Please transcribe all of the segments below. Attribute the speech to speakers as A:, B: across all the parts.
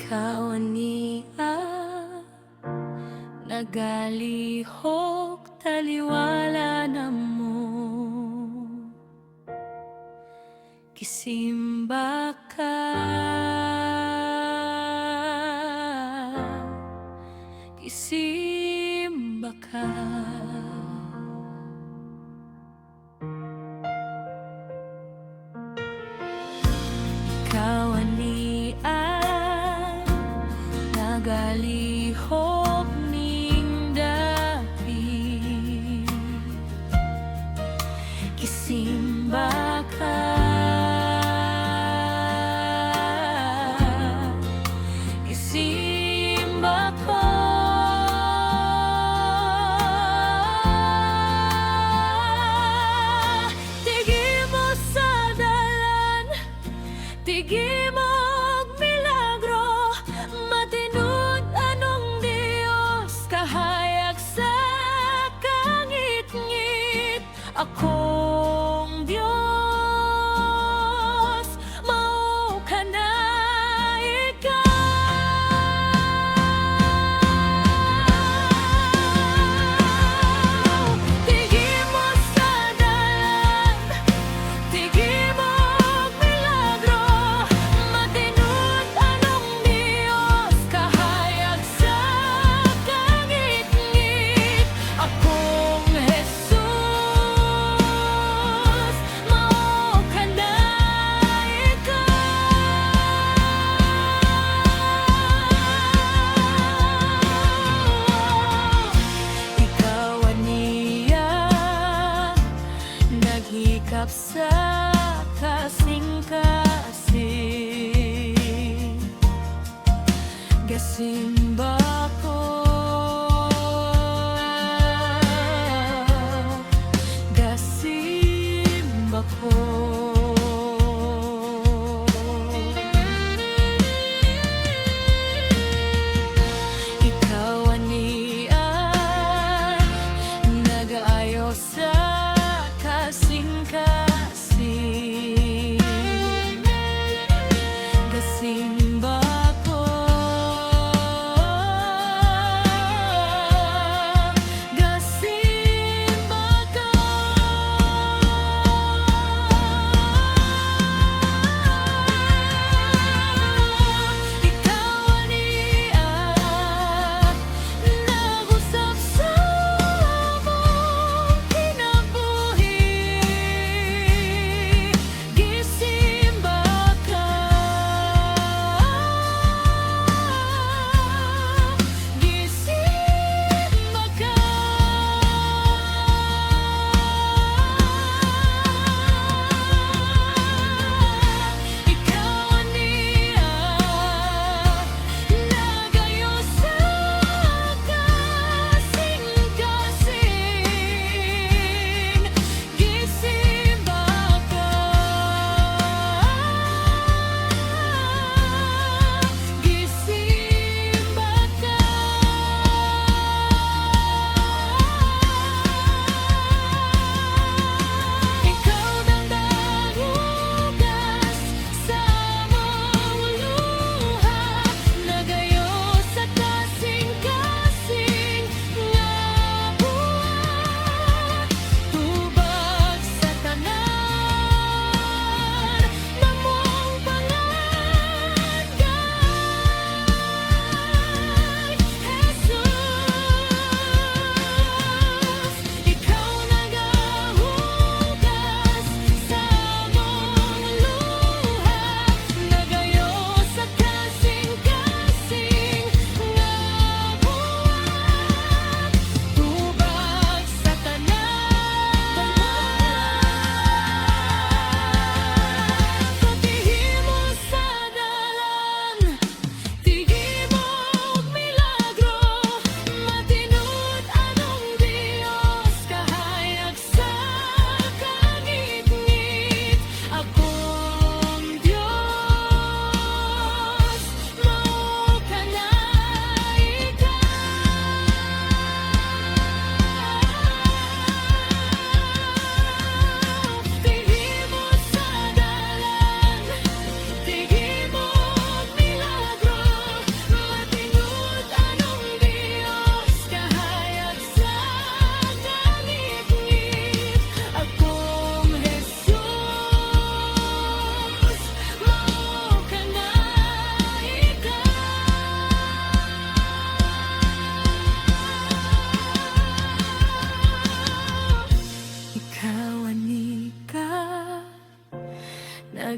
A: Ikaw ania nagalihok taliwala na mo, kisimba ka, kisimba ka. Ikaw ania nagalihok ning dapit, kisimba ka, kisimba ko. Tigi mo sa dalan, tigi mo akong Diyos, mao ka na ikaw. Tigi mo sa dalan, tigi mo milagro, matinod anong Diyos, kahayag sa kangit-ngit. Akong hikap sa kasing-kasing, gasimba ko, gasimba ko. Ikaw ania nagaayo sa kasing-kasing, gasimba ko,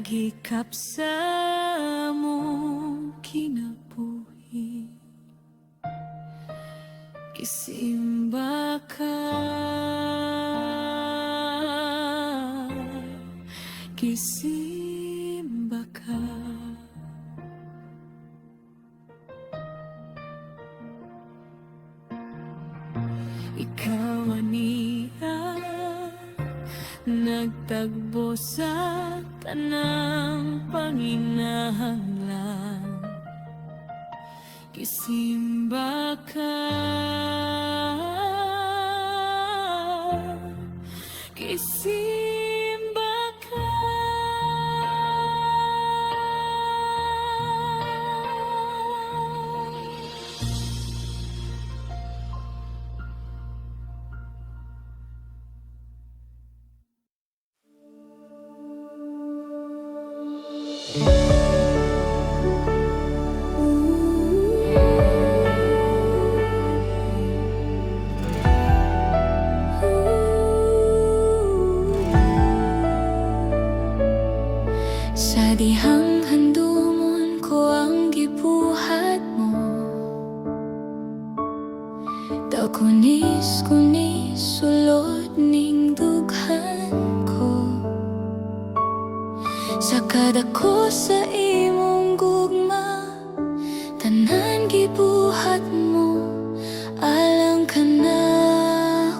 A: Nagikap sa among kinabuhi, gisimba ka, gisimba ka. Ikaw aniya nagtagbo sa tanang panginahanglan, gisimba ka, gisimba ka. Sa dihang handumon ko ang gibuhat mo, daw kunis sulod ning dughan ko. Sa kadako sa imong gugma, tanan gibuhat mo, alang ka na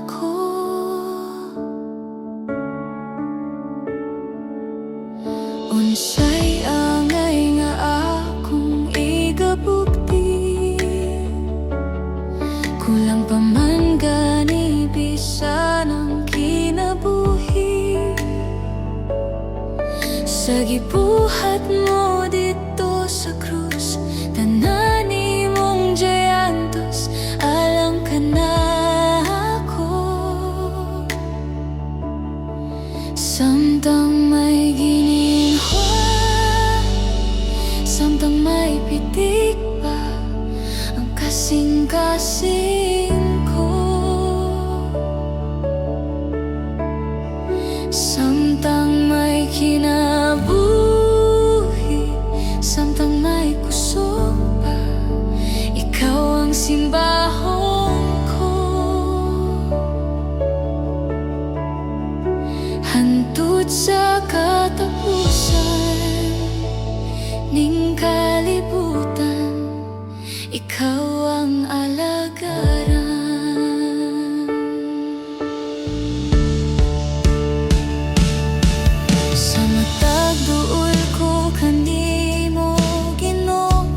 A: ko. Unsay angay nga akong igabugti, kulang pa man gani bisan ang kinabuhi. Sa gibuhat mo dito sa krus, tanan imong jayantos, alang ka na ako. Samtang may gininhwa, samtang may pitik pa ang kasing-kasing ko. Samtang may kinabuhi, samtang may kusog pa, ikaw ang simbahon ko. Hantod sa katapusan ning kalibutan, ikaw ang alagaran. Sa matag duol ko kanimo Ginoo,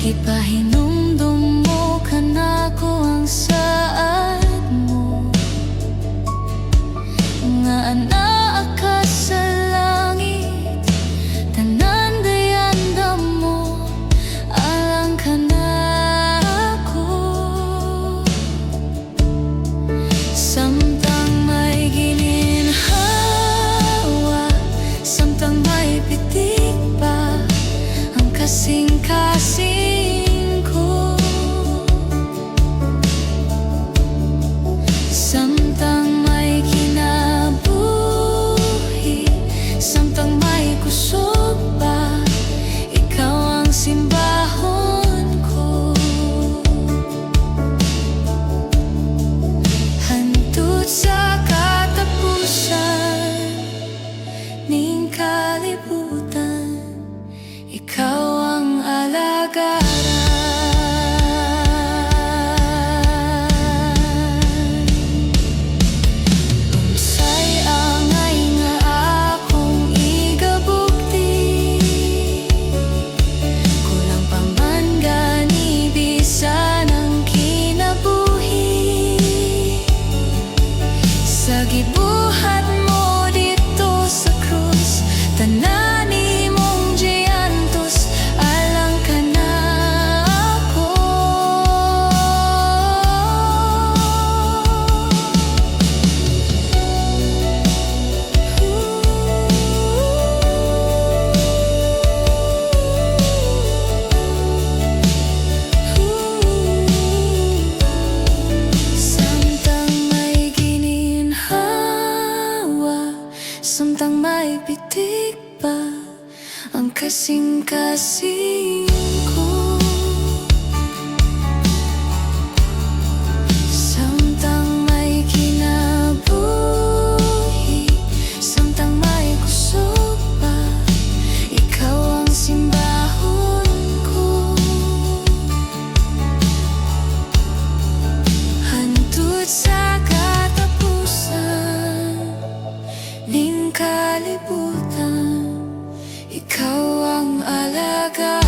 A: ipahinumdum mo kanako ang saad mo, nga anaa ka sa langit, tanan dayanda mo, alang ka na ako. Samtang may gininhawa, samtang may pitik pa ang kasing-kasing ko. kasing-kasing ko. Samtang may kinabuhi, samtang may kusog pa, ikaw ang simbahon ko. Hantod sa katapusan ning kalibutan, ikaw ang alaga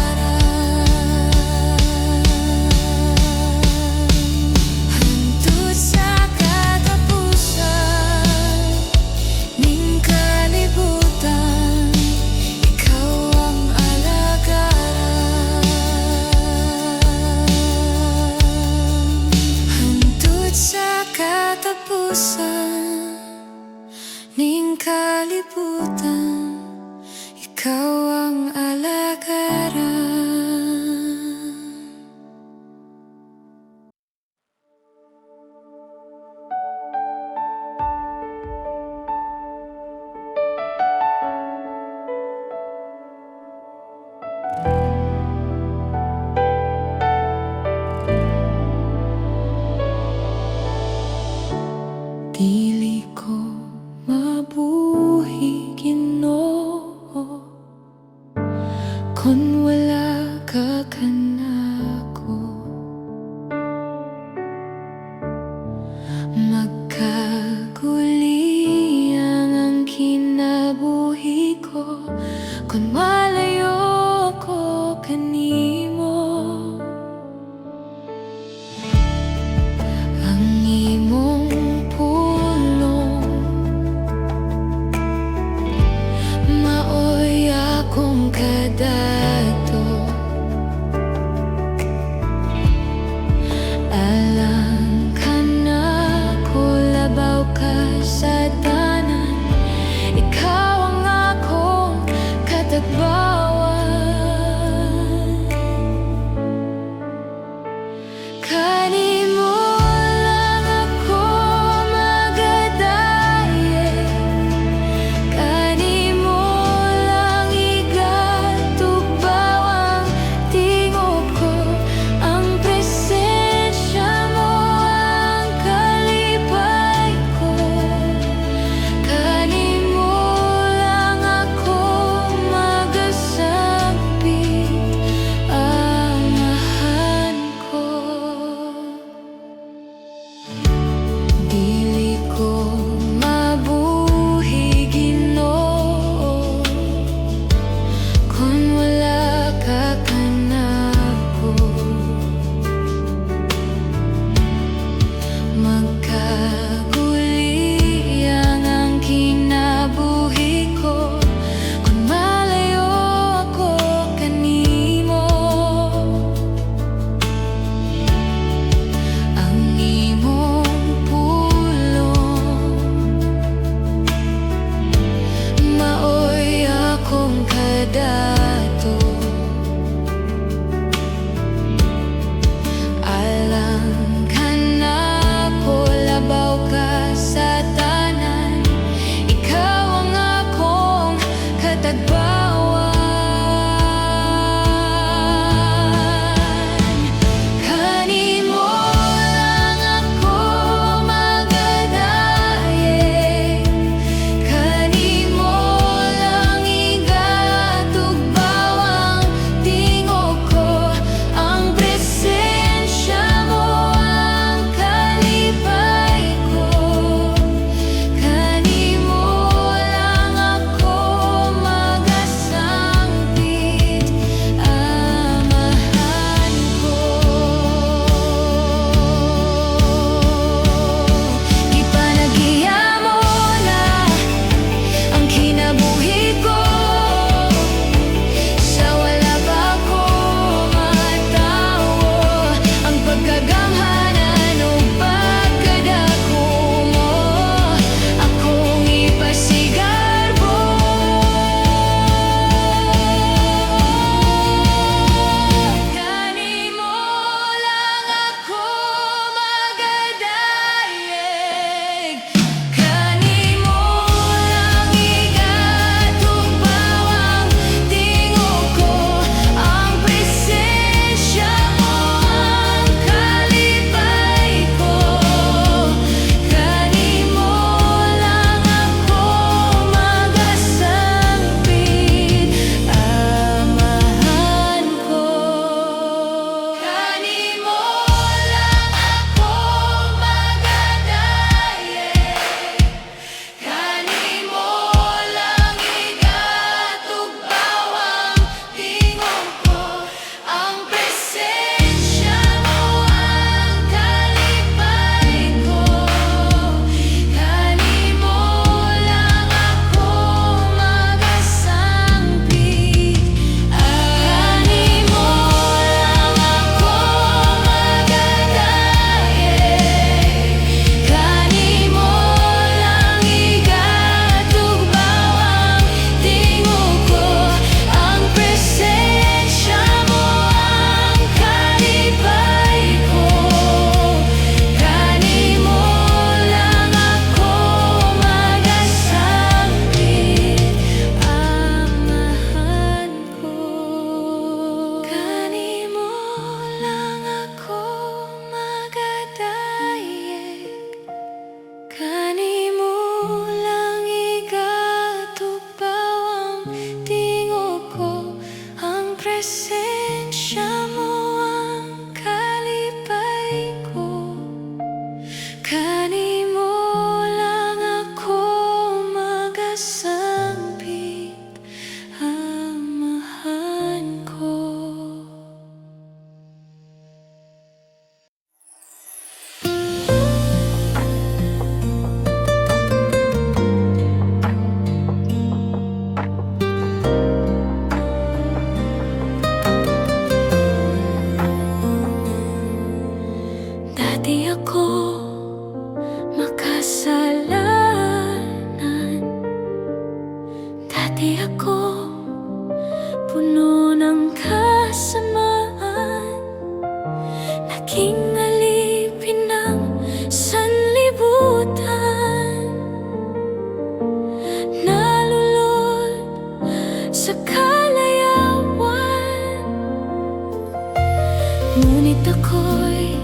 A: Ngunit ako'y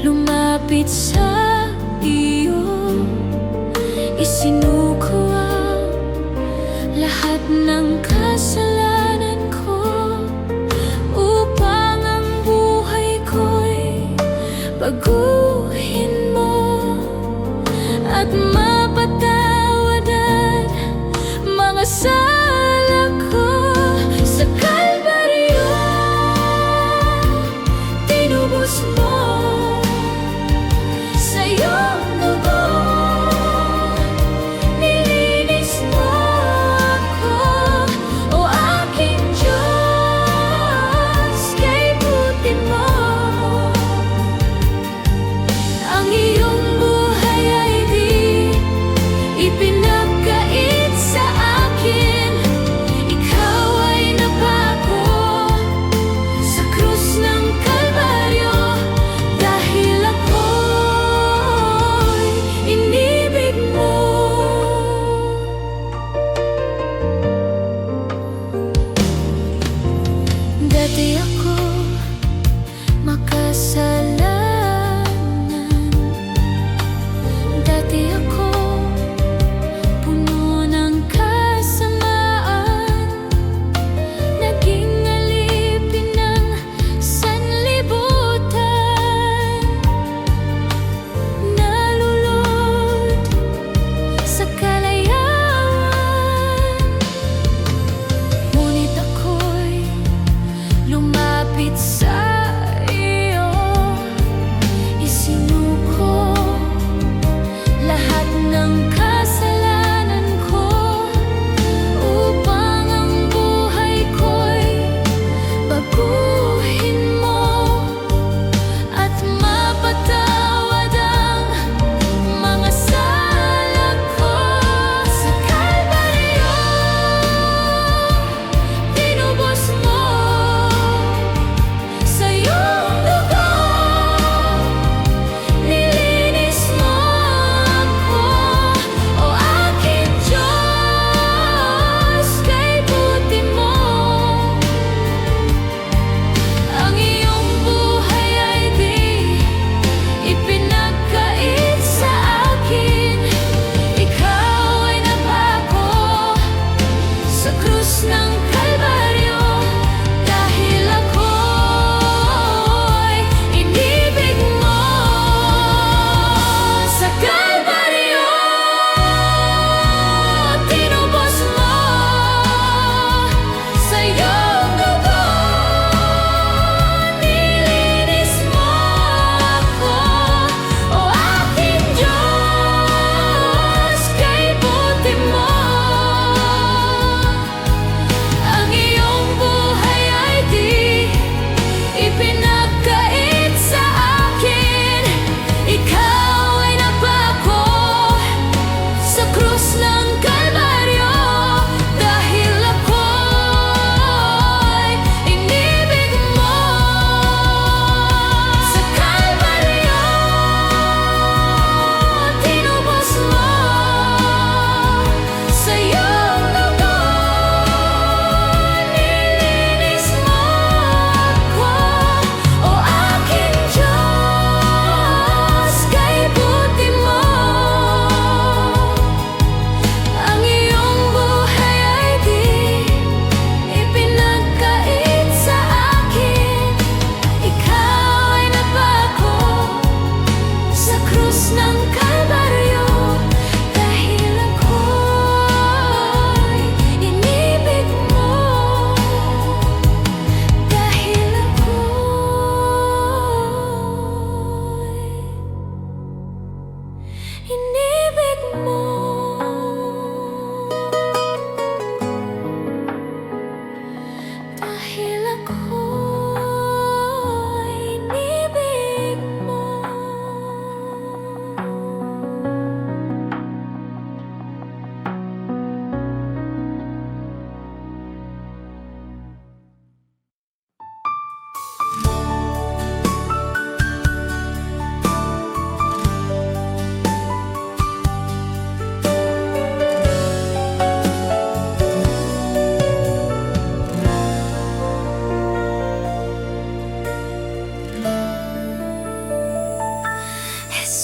A: lumapit sa iyo, isinuko ang lahat ng kasalanan ko, upang ang buhay ko'y baguhin mo at mapatawad ang mga sala ko. Sa Kalbaryo, tinubos mo sa iyong dugo, nilinis mo ako, o aking Diyos, kay buti mo. Ang iyong buhay ay di ipinagkait sa akin, ikaw ay napako sa krus ng Kalbaryo, dahil ako'y inibig mo. Dati ako makasalanan, dati ako puno ng kasamaan, naging alipin ng sanlibutan, nalulod sa kalayaan. Ngunit ako'y lumapit sa iyo, isinuko lahat ng kasalanan ko, upang ang buhay ko'y baguhin mo at mapatawad ang mga sala ko. Sa Kalbaryo, tinubos mo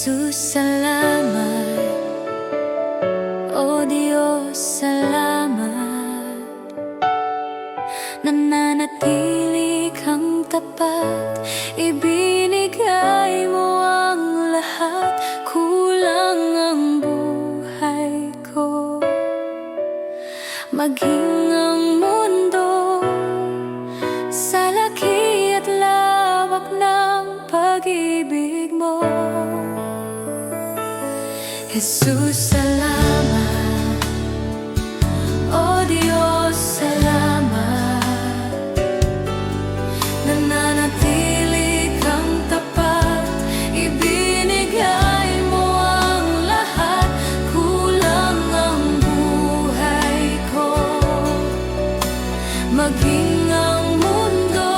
A: Jesus, salamat. O Diyos, salamat. Nananatili kang tapat, ibinigay mo ang lahat. Kulang ang buhay ko, maging ang mundo sa laki at lawak ng pag-ibig mo. Jesus, salamat. O Diyos, salamat. Nananatili kang tapat, ibinigay mo ang lahat. Kulang ang buhay ko, maging ang mundo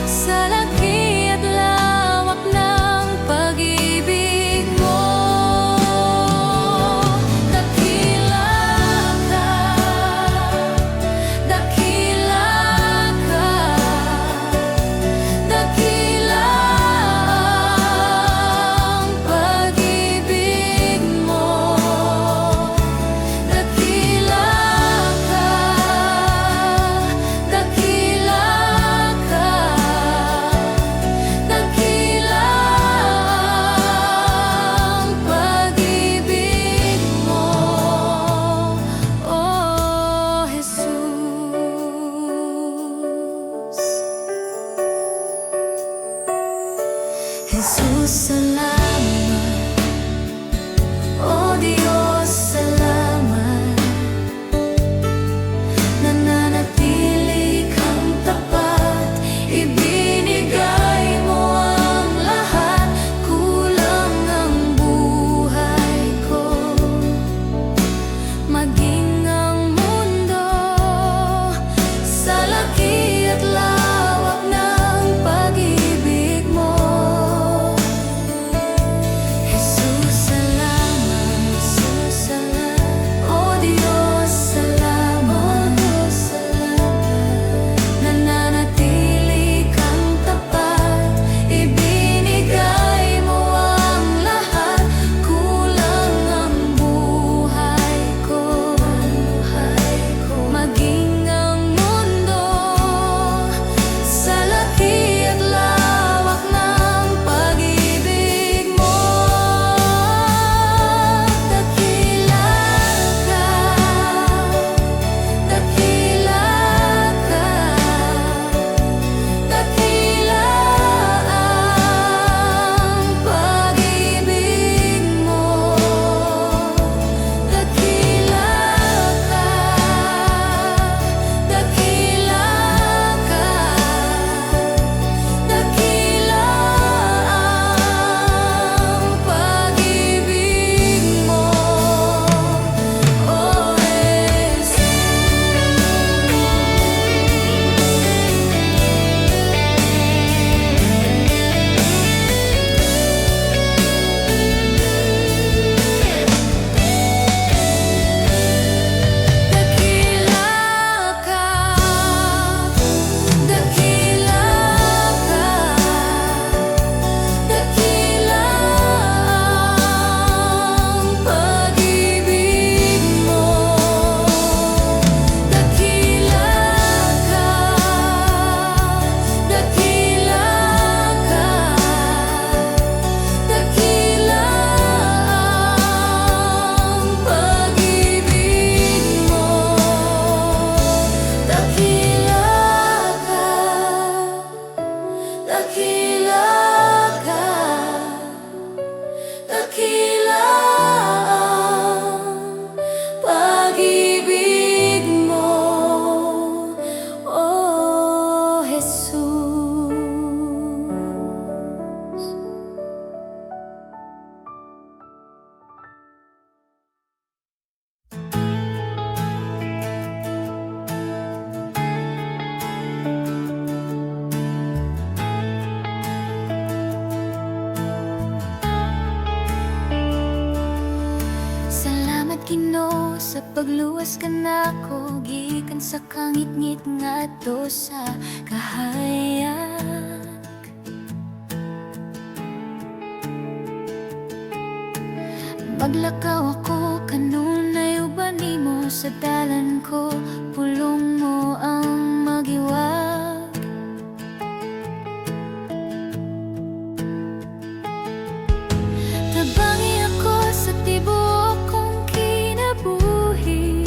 A: sa laki at lawak ng pag-ibig mo. Dakila ka, dakila ka, dakila ang pag-ibig mo. Dakila ka, dakila ka, dakila ang pag-ibig mo, oh Jesus. Jesus, salamat. O Diyos, salamat. Nananatili kang tapat, ibinigay mo ang lahat. Kulang ang buhay ko, maging ang mundo sa laki at lawak ng pag-ibig mo. Jesus, salamat. Jesus, salamat. O Diyos, salamat. Nananatili kang tapat, ibinigay mo ang lahat. Kulang ang buhay ko, maging ang mundo sa laki at lawak ng pag-ibig mo. Dakila ka, dakila ka, dakila ang pag-ibig mo. Dakila ka, dakila ka, dakila ang pag-ibig mo, oh Jesus. Dakila ka, dakila ka, dakila ang pag-ibig mo. Dakila ka, dakila ka, dakila ang pag-ibig mo. Dakila ka, dakila ka, dakila ang pag-ibig mo, oh Jesus. Salamat Ginoo sa pagluwas ka nako, gikan sa kangit-ngit ngadto sa kahayag. Maglakaw ako kanunay uban nimo sa dalan ko, pulong mo ang magiwag. Tabangi ako sa tibuok kong kinabuhi,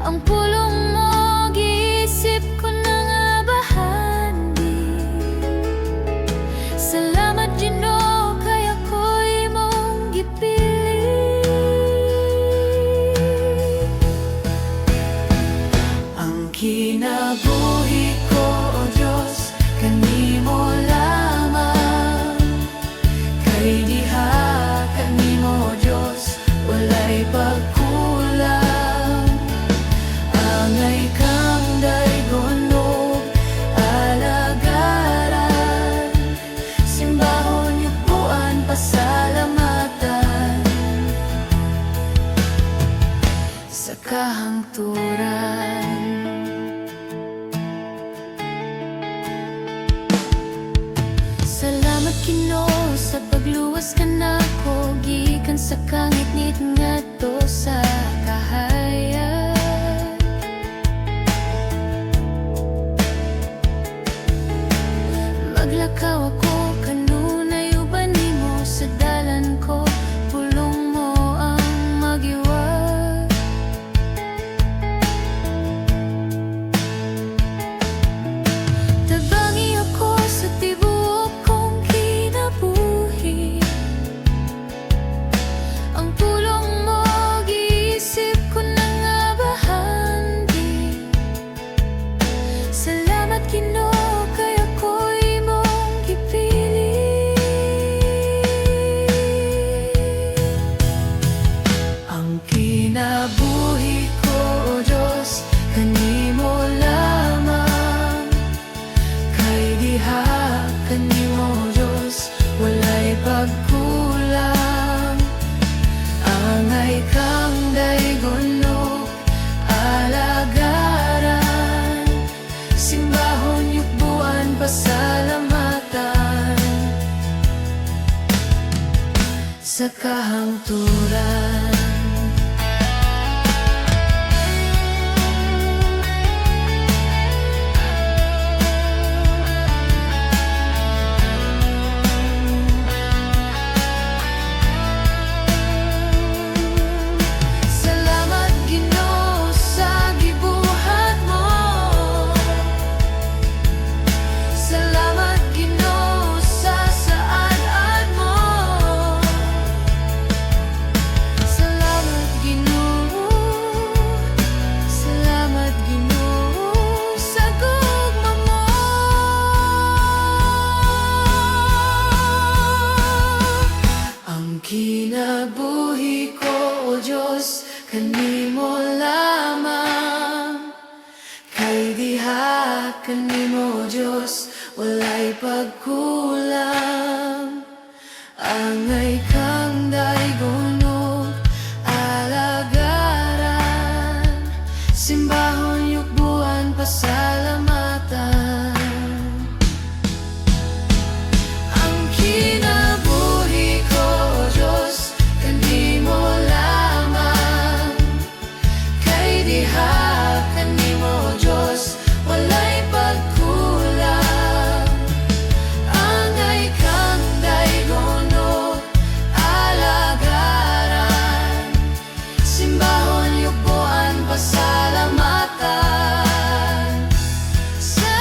A: ang pulong mo giisip ko na nga bahandi. Salamat Ginoo kay ako'y mong gipili. Ang kinabuhi ko, O Diyos, kanimo lamang. Kay diha kanimo, O Diyos, walay pagkulang. Angay kang daygonog, alagaran, simbahon yugpuan, pasalamatan sa kahangturan. Salamat Ginoo sa pagluwas ka nako, gikan sa kangit-ngit ngadto sa kahayag. Maglakaw ako kanunay uban nimo sa dalan ko, pulong mo ang magiwag. Tabangi ako sa tibuok kong kinabuhi, ang pulong mo giisip ko na nga bahandi. Salamat Ginoo kay ako'y mong gipili. Ang kinabuhi ko, O Diyos, kanimo lamang. Kay diha kanimo, O Diyos, walay pagkulang. Angay kang daygonog, alagaran, simbahon yugbuan, pasalamatan sa kahangturan. Salamat Ginoo sa gibuhat mo. Salamat Ginoo sa saad-ad mo. Salamat Ginoo. Salamat Ginoo sa gugma mo. Ang kinabuhi ko, O Diyos, kanimo lamang. Kay diha kanimo, O Diyos, walay pagkulang. Angay kang daygonog, alagaran, simbahon yugbuan, pasalamatan. Ang kinabuhi ko, O Diyos, kanimo lamang. Kay diha kanimo, O Diyos, walay pagkulang. Angay kang daygonog, alagaran, simbahon yugbuan, pasalamatan sa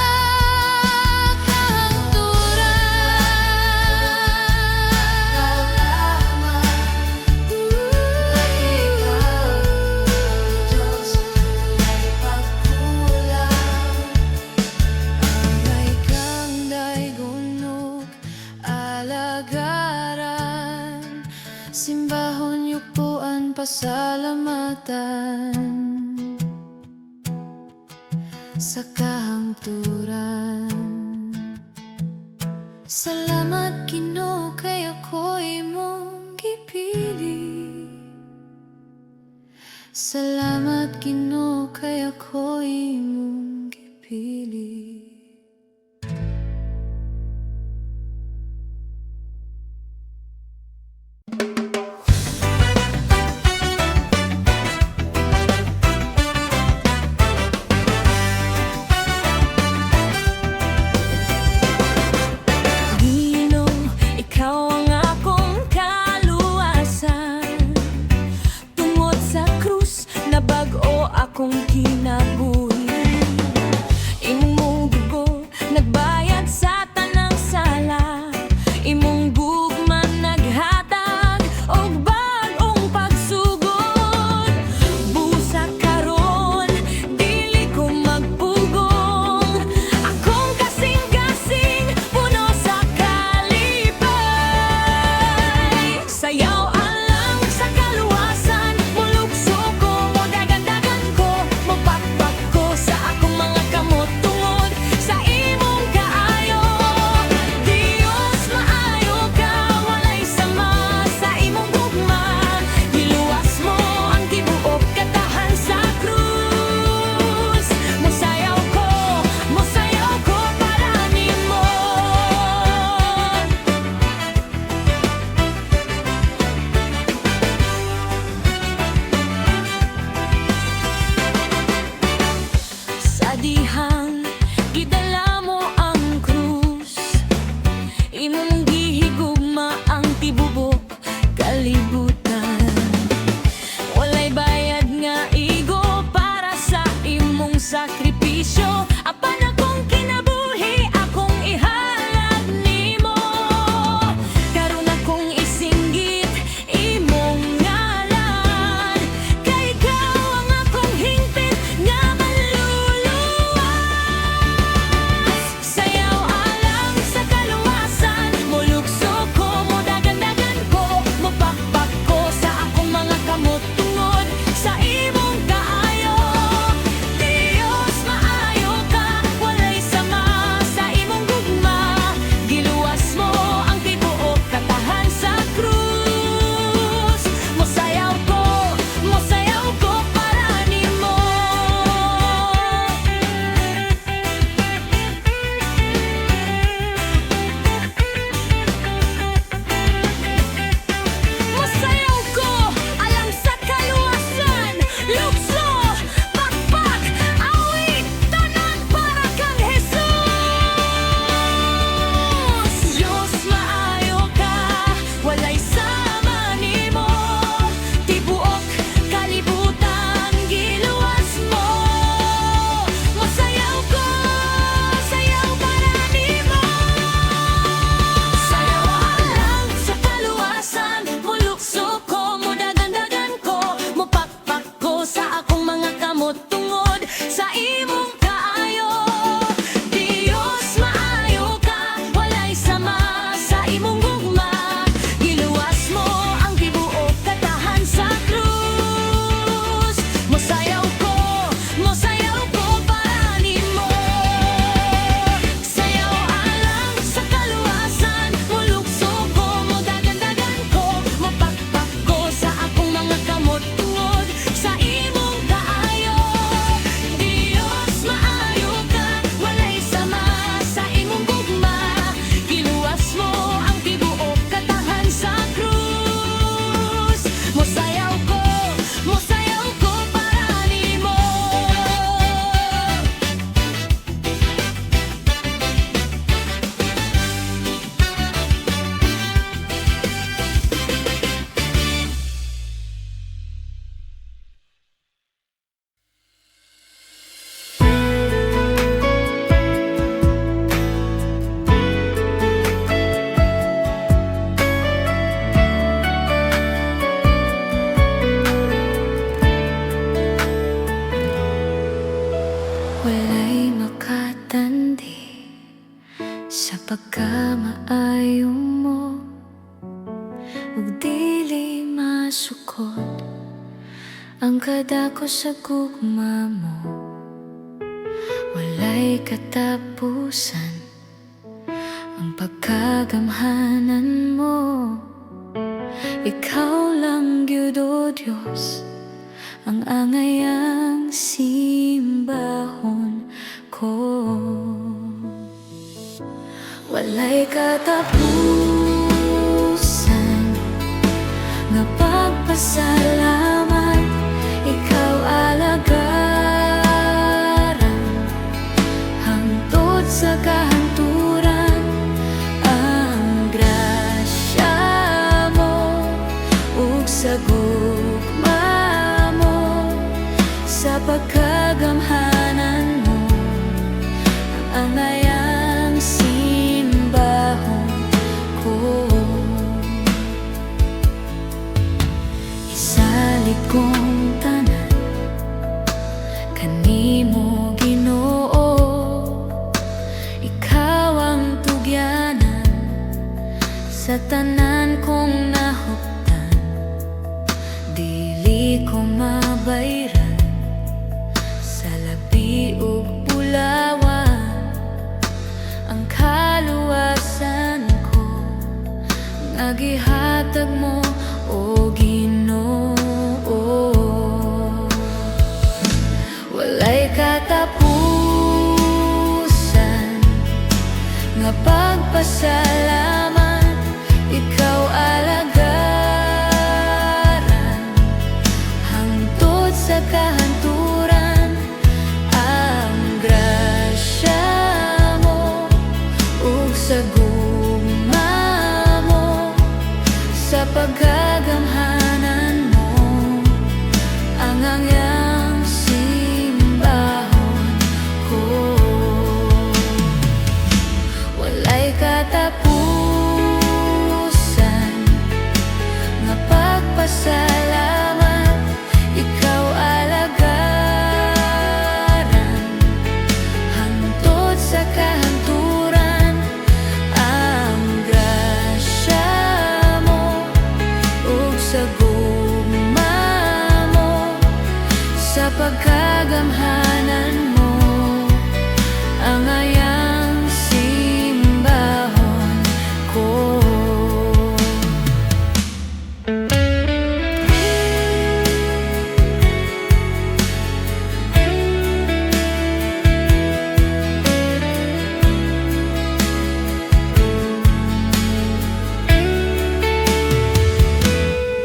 A: simbahon yugpuan, pasalamatan sa kahangturan. Salamat Ginoo kay ako'y mong gipili. Salamat Ginoo kay ako'y mong gipili. nagbayad sa tanang sala. Imong gugma naghatag og bag-ong pagsugod. Busa karon dili ko magpugong. Akong kasing-kasing puno sa kalipay. Sayaw alang sa kaluwasan, mulugso ko, modagan-dagan ko, mopakpak ko sa akong mga kamot tungod sa imong kaayo. Diyos maayo ka, walay sama sa imong gugma. Giluwas mo ang tibuok katahan sa krus. Mosayaw ko para nimo. Sa dihang gidala mo ang krus, imong gihigugma ang tibuok kalibutan. Walay bayad nga igo para sa imong sakripisyo. Apan akong kinabuhi, akong ihalad nimo. Karon akong isinggit imong ngalan, kay ikaw ang akong hingpit nga maluluwas. Sayaw alang sa kaluwasan, mulugso ko, modagan-dagan ko, mopakpak ko sa akong mga kamot tungod sa imong kaayo. Diyos maayo ka, walay sama sa imong gugma. Giluwas mo ang tibuok katahan sa krus. Mosayaw ko para nimo. Mosayaw ko alang sa kaluwasan, lugso, pakpak, awit, tanan para kang Jesus. Diyos maayo ka, walay sama nimo. Tibuok kalibutan, giluwas mo. Mosayaw ko, sayaw para nimo. Sayaw alang sa kaluwasan, mulugso ko, modagan-dagan ko, mopakpak ko sa akong mga kamot tungod sa imong kaayo. Diyos maayo ka, walay sama sa imong gugma. Giluwas mo ang tibuok katahan sa krus. Mosayaw ko para nimo. Sayaw alang sa kaluwasan, mulugso ko, modagan-dagan ko, mopakpak ko sa akong mga kamot tungod sa imong kaayo. Diyos maayo ka, walay sama sa imong gugma. Giluwas mo ang tibuok katahan sa krus. Mosayaw ko para nimo. Walay makatandi sa pagkamaayo mo, ug dili masukod ang kadako sa gugma mo. Walay katapusan ang pagkagamhanan mo. Ikaw lang gyud, O Diyos, ang angayang simbahon ko. Walay katapusan nga pagpasalamat. Ikaw alagaran hangtod sa kahanturan. Ang grasya mo ug sa gugma mo, sa pagkagamhanan mo, ang angayan Sa tanan kong nahuptan, dili ko mabayran. Sa labi ug bulawan, ang kaluwasan ko nga gihatag mo, o Ginoo. Walay katapusan nga pagpasalamat, ikaw alagaran hangtod sa kahanturan. Ang grasya mo ug sa gugma mo, sa pagkagamhanan mo, ang angyang simbahon ko. Walay katapusan nga pagpasalamat, ikaw alagaran hangtod sa kahanturan. Ang grasya mo ug sa gugma mo, sa pagkagamhanan mo, ang ayang simbahon ko.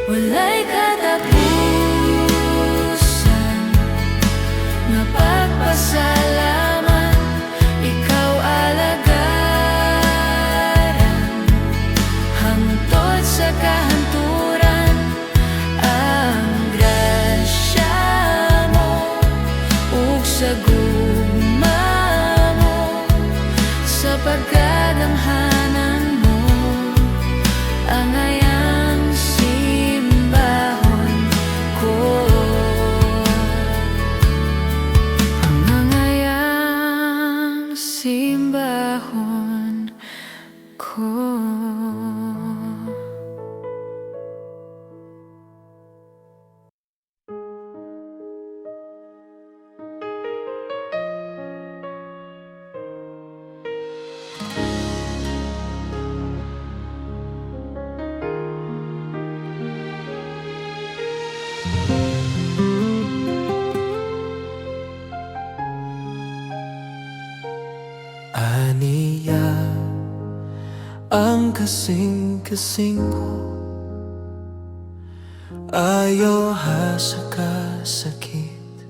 A: Walay katapusan nga pagpasalamat, ikaw alagaran hangtod sa kahanturan. Ang grasya mo ug sa gugma mo, sa pagkagamhanan mo, ang ayang simbahon ko. Ang ayang simbahon ko.
B: Aniya ang kasing-kasing ko, ayaw ha sa kasakit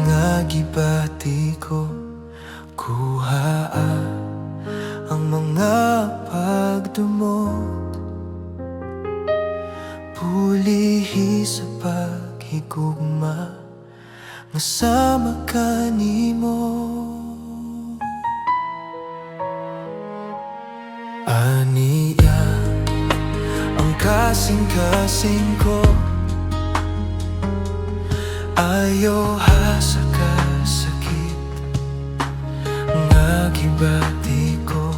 B: nga gibati ko. Kuhaa ang mga pagdumot, pulihi sa paghigugma nga sama kanimo. Aniya ang kasing-kasing ko, ayaw ha sa kasakit nga gibati ko.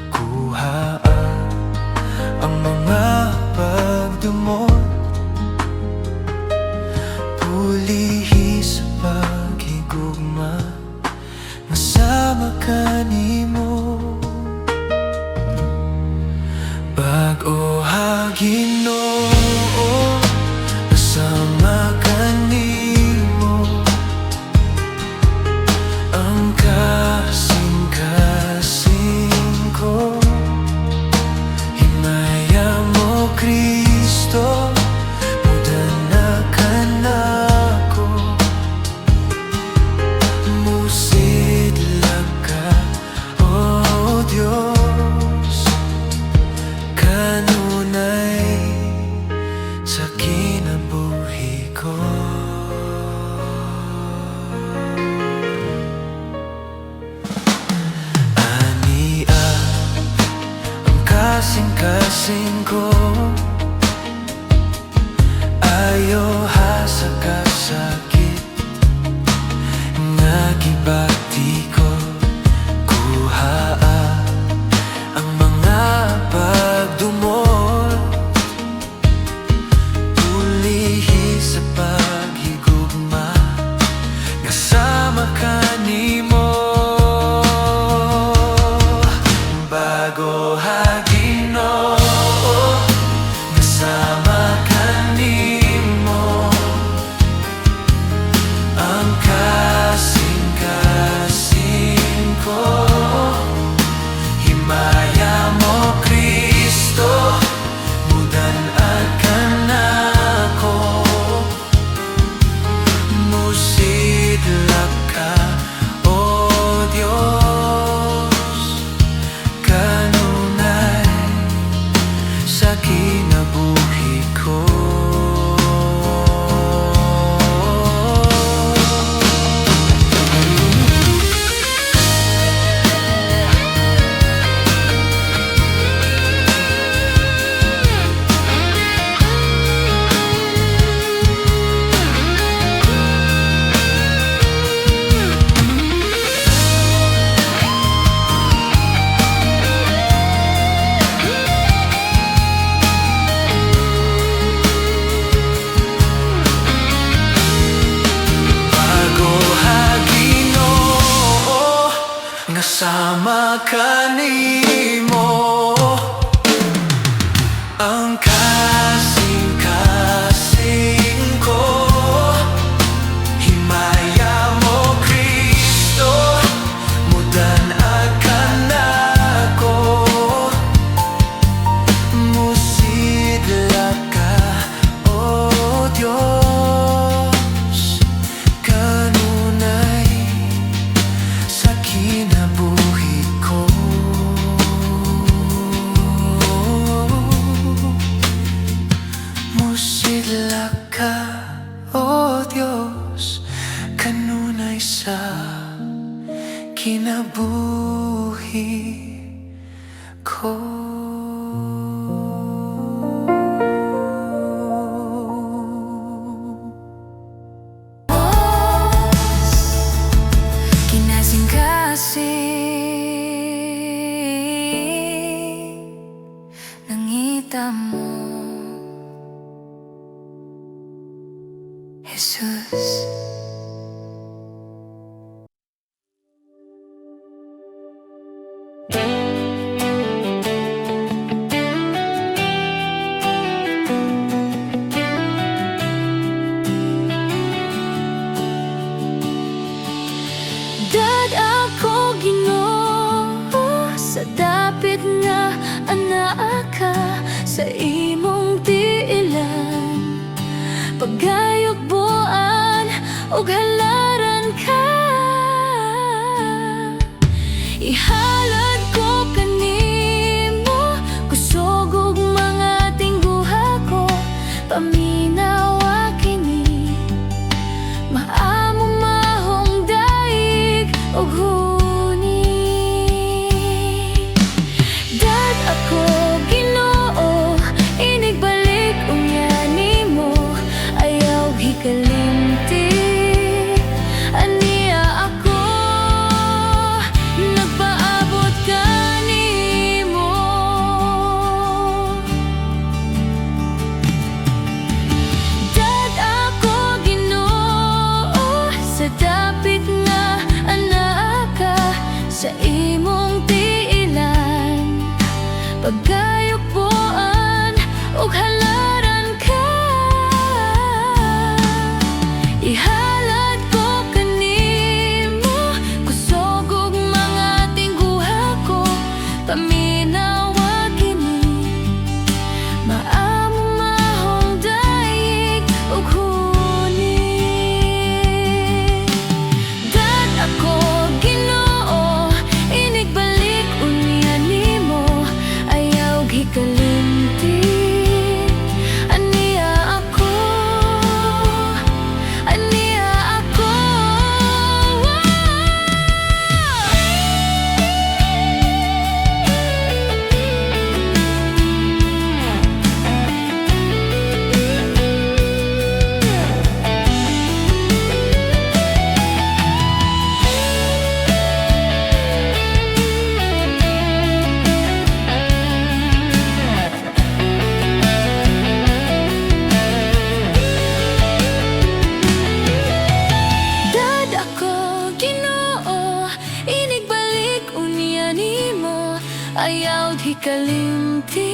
B: Kuhaa ang mga pagdumot, pulihi sa paghigugma nga sama kanimo. Bag-o ha Ginoo, kasama kanimo, ang kasing-kasing ko. Himaya mo Kristo, mudanakan ako, musidlag ka, o Diyos, kanunay sa kinabuhi ko. Ania ang kasing-kasing ko, ayaw ha sa kasakit nga gibati ko. Kuhaa ang mga Sama kanimo ang kasing-kasing ko. Himaya mo Kristo, mudan akan ako. Musidla ka, O Diyos, kanunay sa kinabuhi ko. Musidla ka, O Diyos, kanunay sa kinabuhi ko.
A: Kinasing-kasing nangita mo, Jesus. Dad ako Ginoo, sa dapit nga anak ka, sa imong tiilan pagayog buan ug halaran ka. Ihalad ko kanimo, kusog ug mga tingguha ko, paminawa kini maamo mahong daig ug huni. Dad ako Ginoo, inigbalik unya nimo, ayaw hikalimti. Aniya ako, nagpaabot kanimo. Dad ako Ginoo, sa dapit nga anak ka, sa imong tiilan pagayog buan ug halaran ka. Ihalad ko kanimo, kusog ug mga tingguha ko, paminawa kini maamo mahong daig ug huni. Dad ako Ginoo, inigbalik unya nimo, ayaw hikalimti. Aniya ako, aniya ako. Dad ako Ginoo, inigbalik unya nimo, ayaw hikalimti.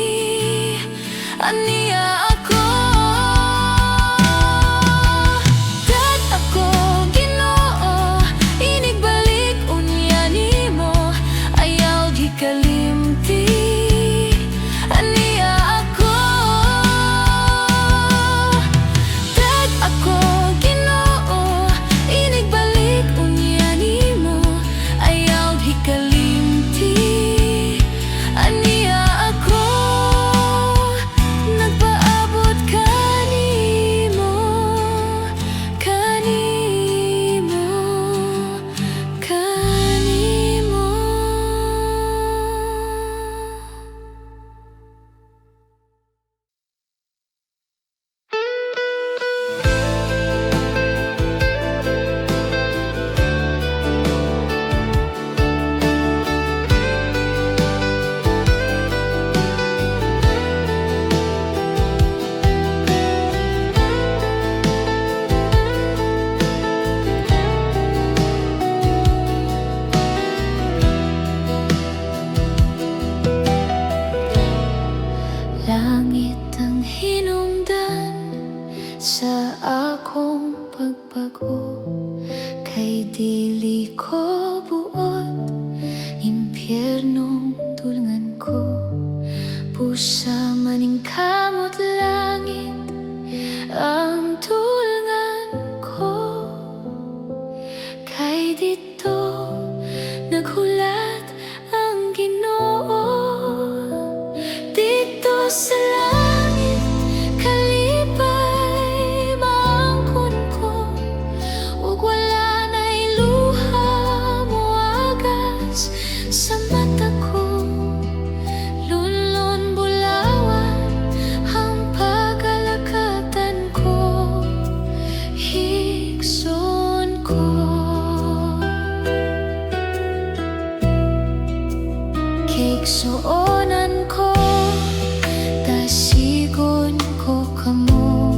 A: Aniya ako. Dad ako Ginoo, inigbalik unya nimo, ayaw hikalimti. Aniya ako. Dad ako Ginoo, inigbalik unya nimo, ayaw hikalimti. Aniya ako, nagpaabot ka
C: magbago, kay dili ko buot, impyernong dulngan ko. Pusa maning kamot langit ang dulngan ko, kay dito naghulat ang Ginoo. Dito sa langit kalipay maangkon ko, ug wala na'y luha moagas sa mata ko. Lunlon bulawan ang pagalakatan ko, higson ko. Kigsuonan ko, tasigon ko kamo,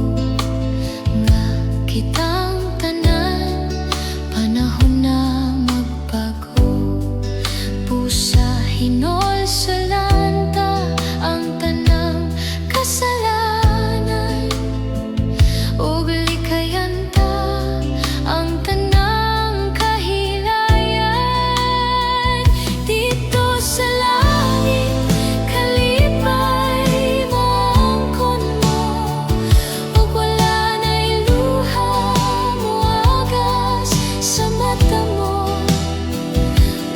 C: nga kitang tanan, panahon na magbago. Pusa hinol sa lanta ang tanang kasalanan, ug likayan ta ang tanang kahilayan. Dito sa langit kalipay maangkon mo, ug wala na'y luha moagas sa mata mo.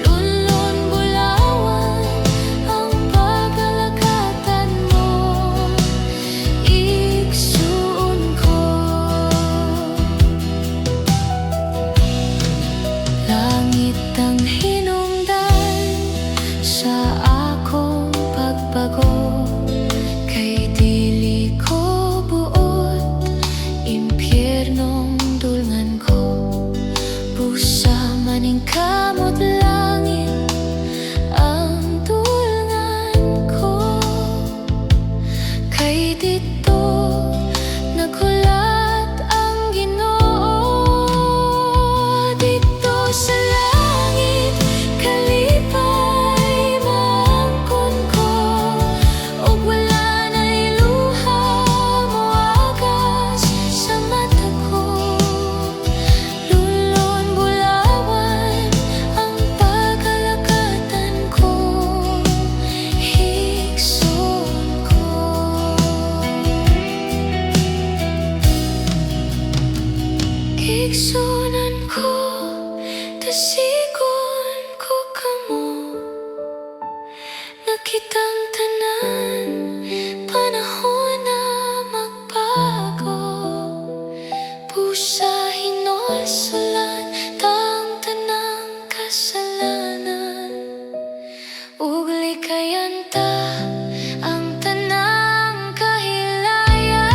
C: Lunlon bulawan ang pagalakatan mo, igsuon ko. Langit ang hinungdan sa akong pagbago, kay dili ko buot, impyernong dulngan ko. Pusa maning kamot langit ang dulngan ko, kay dito naghulat ang Ginoo. Dito sa langit kalipay maangkon ko, ug wala na'y luha moagas sa mata ko. Lunlon bulawan ang pagalakatan ko, higson ko. Kigsunan ko, tasigon ko kamo, nakitang tanan, panahon na magbago. Pusa hinol sa lantang tanang kasalanan, ug likayan ta ang tanang kahilayan.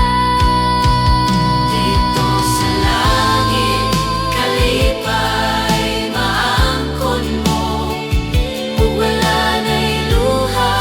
C: Dito sa langit kalipay maangkon mo, ug wala na'y luha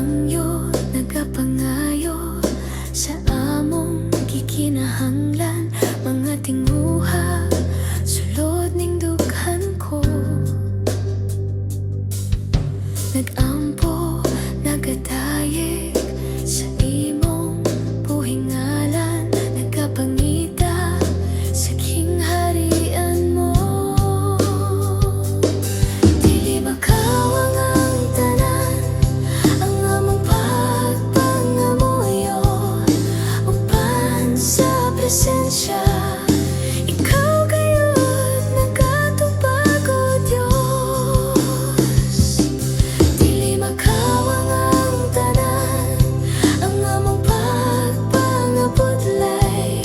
C: hangyo nagapangayo sa among gikinahanglan, mga tinguha sulod ning dughan ko. Nagampo, nagatayik sa imong buhingalan, nagapangita sa kingharian mo. Dili makawang ang tanan, ang among pagpangamuyo, uban sa presensya. Ikaw gayud nagatubag, o Diyos. Dili makawang ang tanan, ang among pagpangabudlay.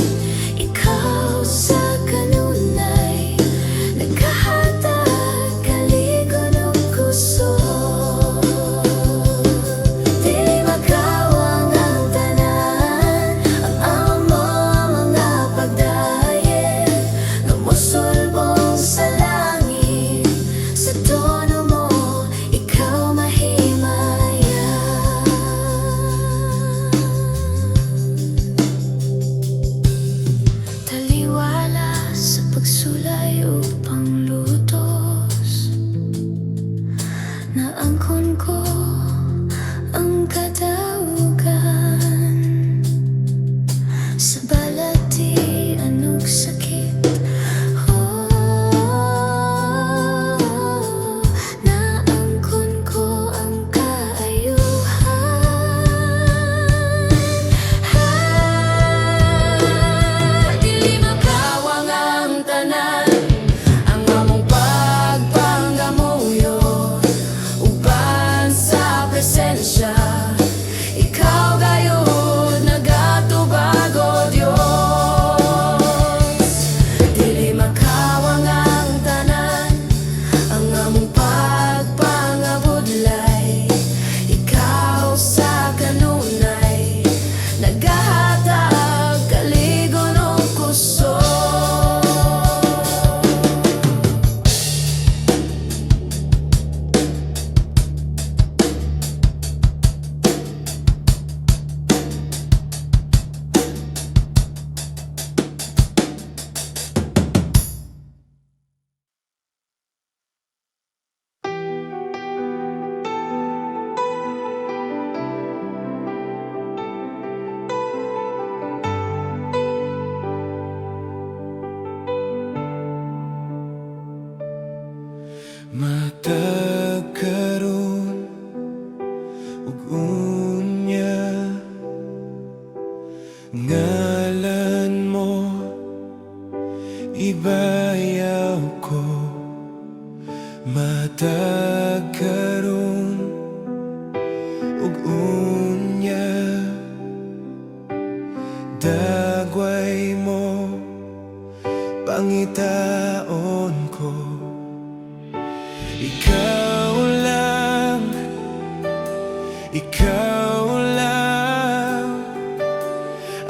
C: Ikaw sa kanunay nagkahatag kaligon ug kusog. Dili makawang ang tanan, ang among mga pagdayen nga mosulbong sa langit. Sa tono mo ikaw mahimaya. Taliwala sa pagsulay o panglutos, naangkon ko ang kadaugan. Sa balati anong sakit, naangkon ko ang kaayuhan. Dili makawang ang tanan, ang among pagpanggamuyo, uban sa presensya. Ikaw gayud nagatubag, o Diyos. Dili makawang ang tanan, ang among pagpangabudlay. Ikaw sa kanunay naghahatag kaligon ug kusog.
B: Matag karon ug unya, ngalan mo ibayaw ko. Matag karon ug unya, dagway mo pangitaon ko. Ikaw lang, ikaw lang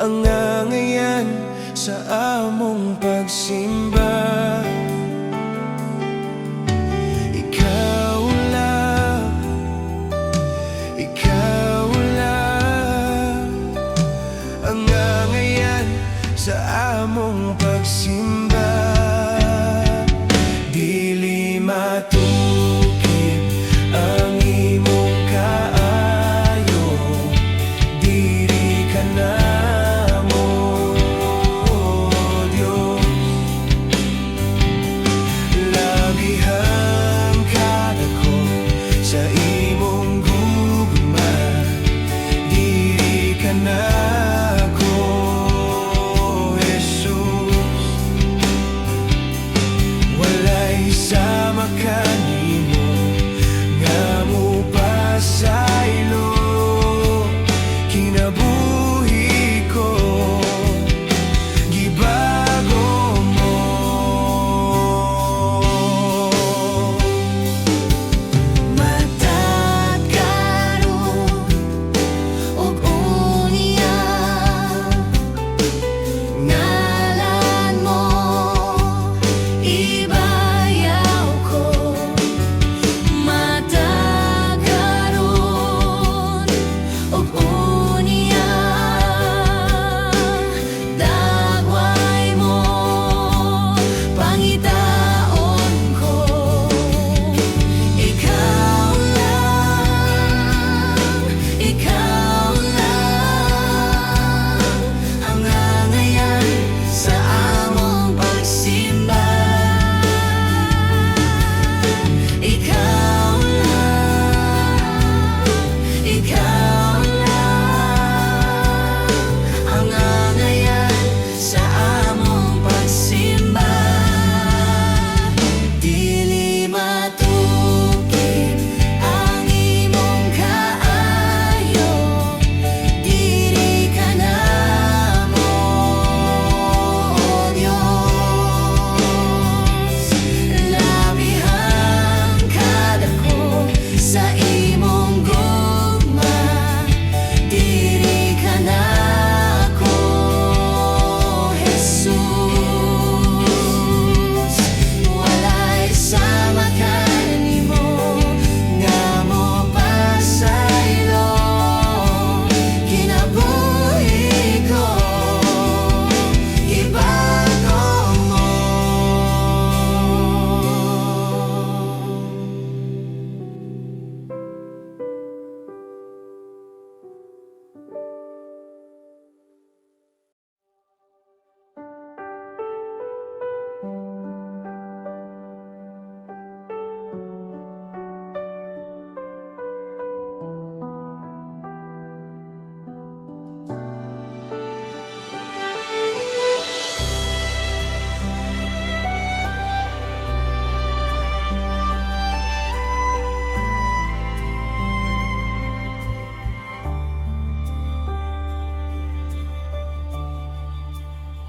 B: ang angayan sa among pagsimba. Ikaw lang, ikaw lang ang angayan sa among pagsimba. Dili matukib ang imong kaayo, diri ka namo, Diyos. Labihang kadako sa imong gugma, diri ka nako, Jesus.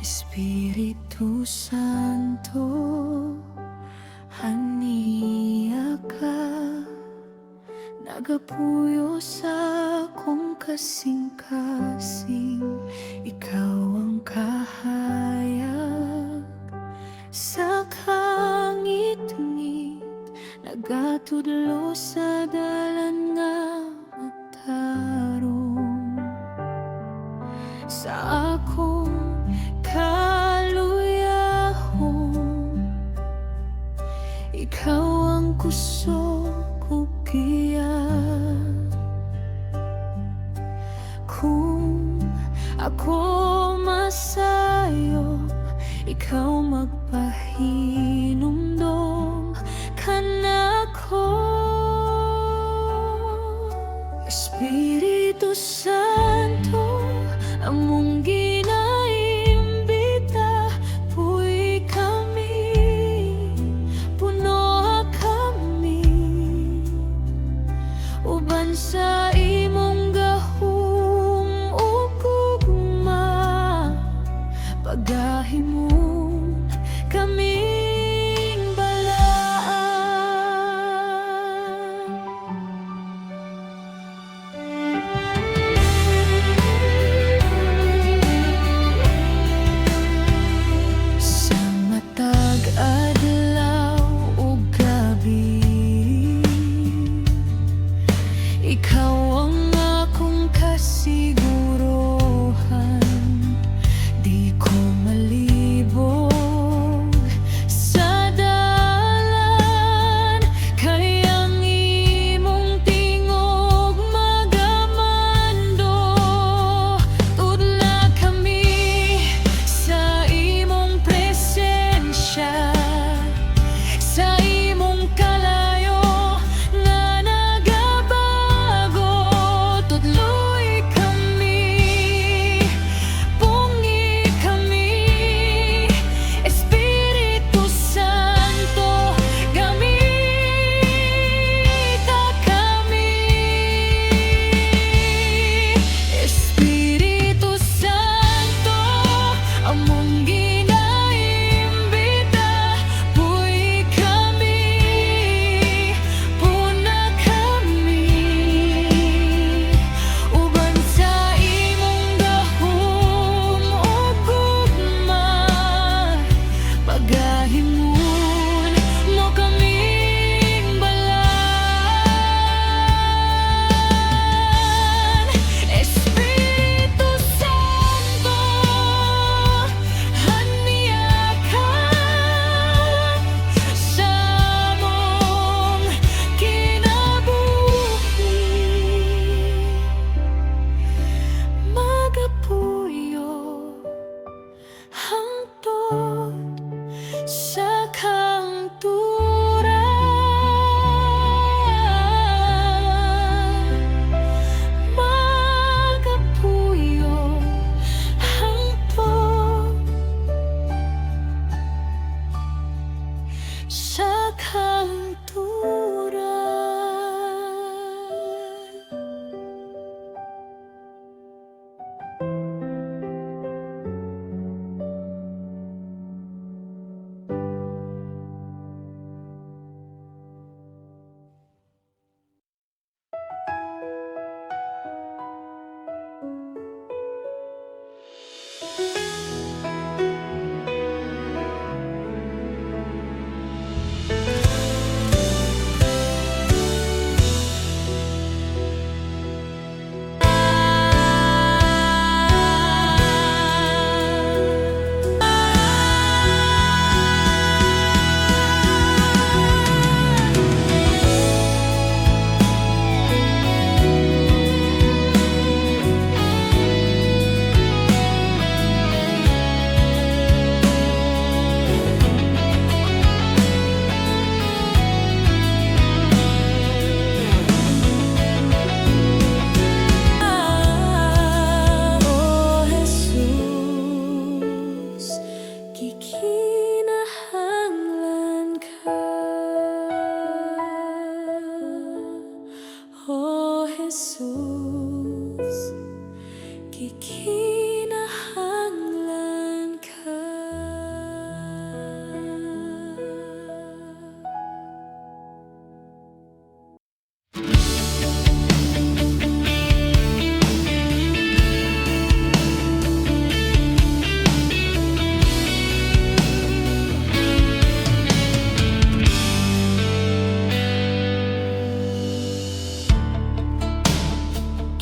C: Espiritu Santo, haniya ka, nagapuyo sa akong kasing-kasing. Ikaw ang kahayag sa kangit-ngit, nagatudlo sa dalan nga matarong. Sa akong kaluyahon, ikaw ang kusog ko giya. Kung ako masayop, ikaw magpahinumdom ka nako. Espiritu Santo, among ginaimbita, puy kami, puno kami, uban sa imong gahom ug gugma, pagahimon kaming balaan.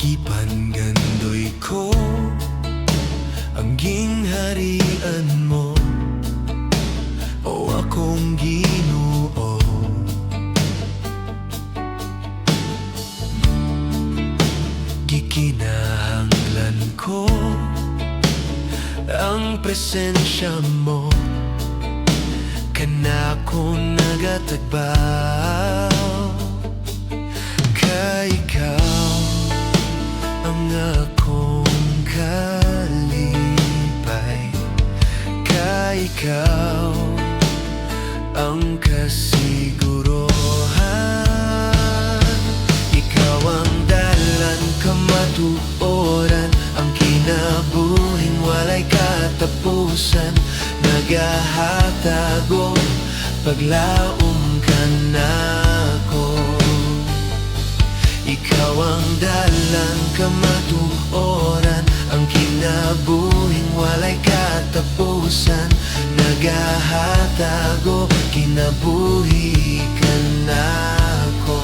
B: Gipan gandoy ko ang gingharian mo, o akong Ginoo. Gikinahanglan ko ang presensya mo, kanako nagatagbaw. Kay ikaw ang akong kalipay, kay ikaw ang kasiguruhan. Ikaw ang dalan kamatuoran, ang kinabuhing walay katapusan. Nagahatago paglaom ka nako. Ikaw ang dalan kamatuoran, ang kinabuhing walay katapusan. Nagahatago kinabuhi ka nako.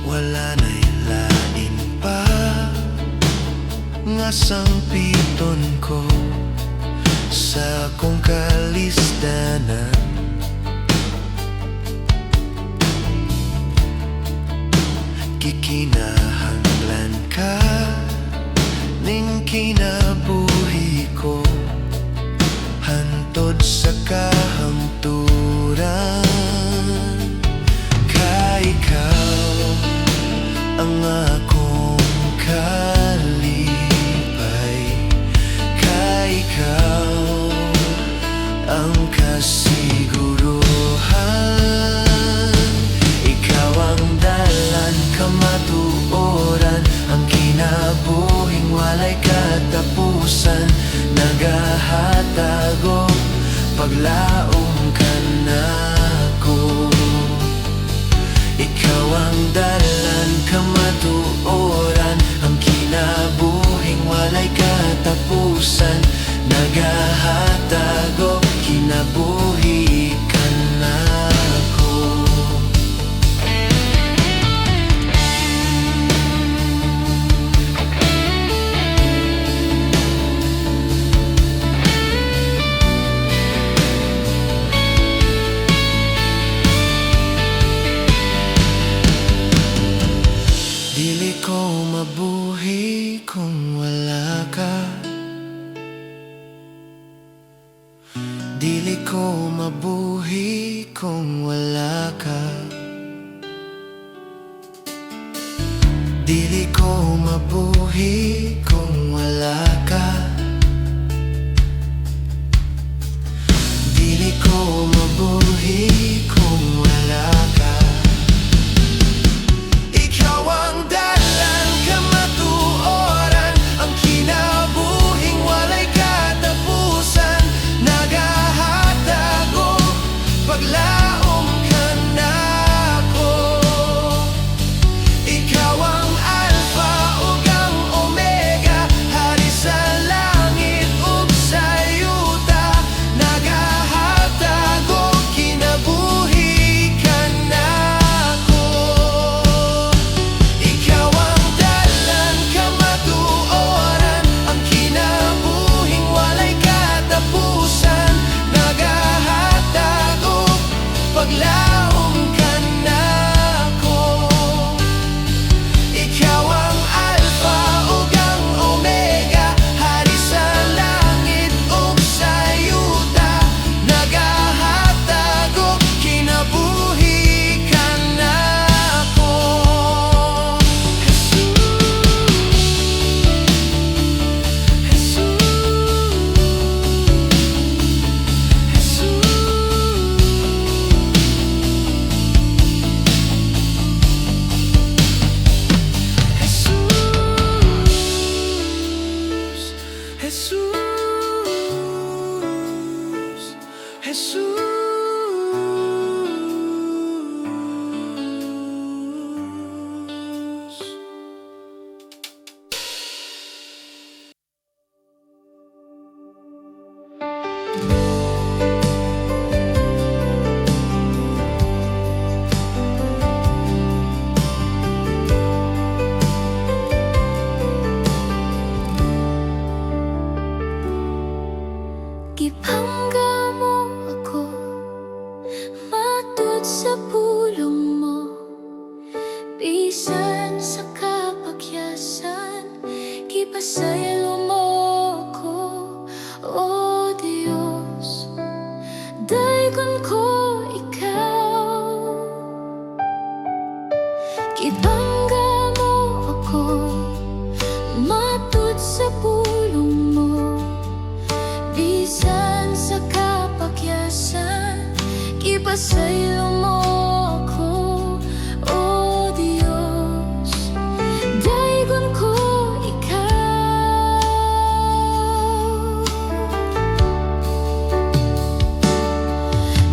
B: Wala na'y lain pa nga sangpiton ko sa akong kalisdanan. Gikinahanglan ka ning kinabuhi ko, hantod sa kahangturan. Kay ikaw ang akong kalipay, kay ikaw ang kasiguruhan. Ikaw ang dalan kamatuoran, ang kinabuhing walay katapusan. Nagahatago paglaom ka nako. Ikaw ang dalan kamatuoran, ang kinabuhing walay katapusan. Nagahatago kinabuhi ka nako. Dili ko mabuhi kung wala ka. Dili ko mabuhi kung wala ka. Dili ko mabuhi kung wala ka. Dili ko mabuhi kung wala ka. Ikaw ang dalan kamatuoran, ang kinabuhing walay katapusan. Nagahatago paglaom ka nako. Ikaw ang Alpha ug ang Omega, hari sa lahat.
C: bisan sa kapakyasan, kipasaylo mo ko, o Diyos. Dayon ko ikaw, kibangga mo ako, matud sa pulong mo. Bisan sa kapakyasan, kipasaylo mo ako, o Diyos. Dayon ko ikaw,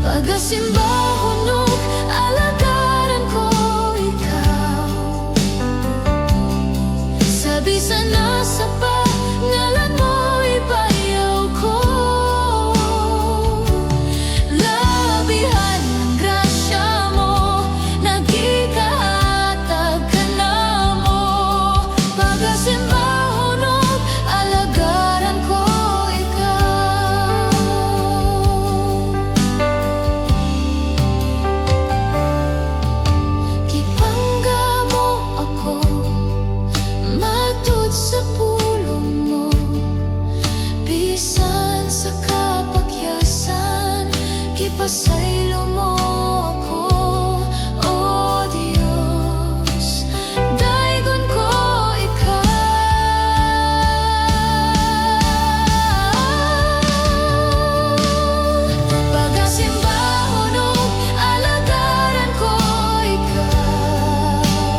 C: pagasimba hunong alagaran ko ikaw. Sa bisan na sa pangalan mo ibayaw ko. Labihan ng grasya mo, nagikahatag ka na mo. Pagasimba hunong alagaran ko ikaw. Kibangga mo ako, matud sa pulong mo. Bisan sa kapakyasan, kipasaylo mo ako, o Diyos. Dayon ko ikaw, pagasimba hunong alagaran ko ikaw.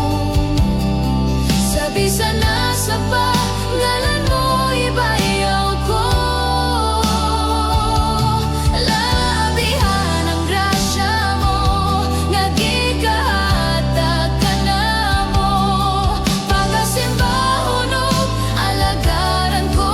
C: Sa bisan na sa pangalan mo ibayaw ko. Labihan ang grasya mo, nagikahatag ka na mo. Pagasimba hunong alagaran ko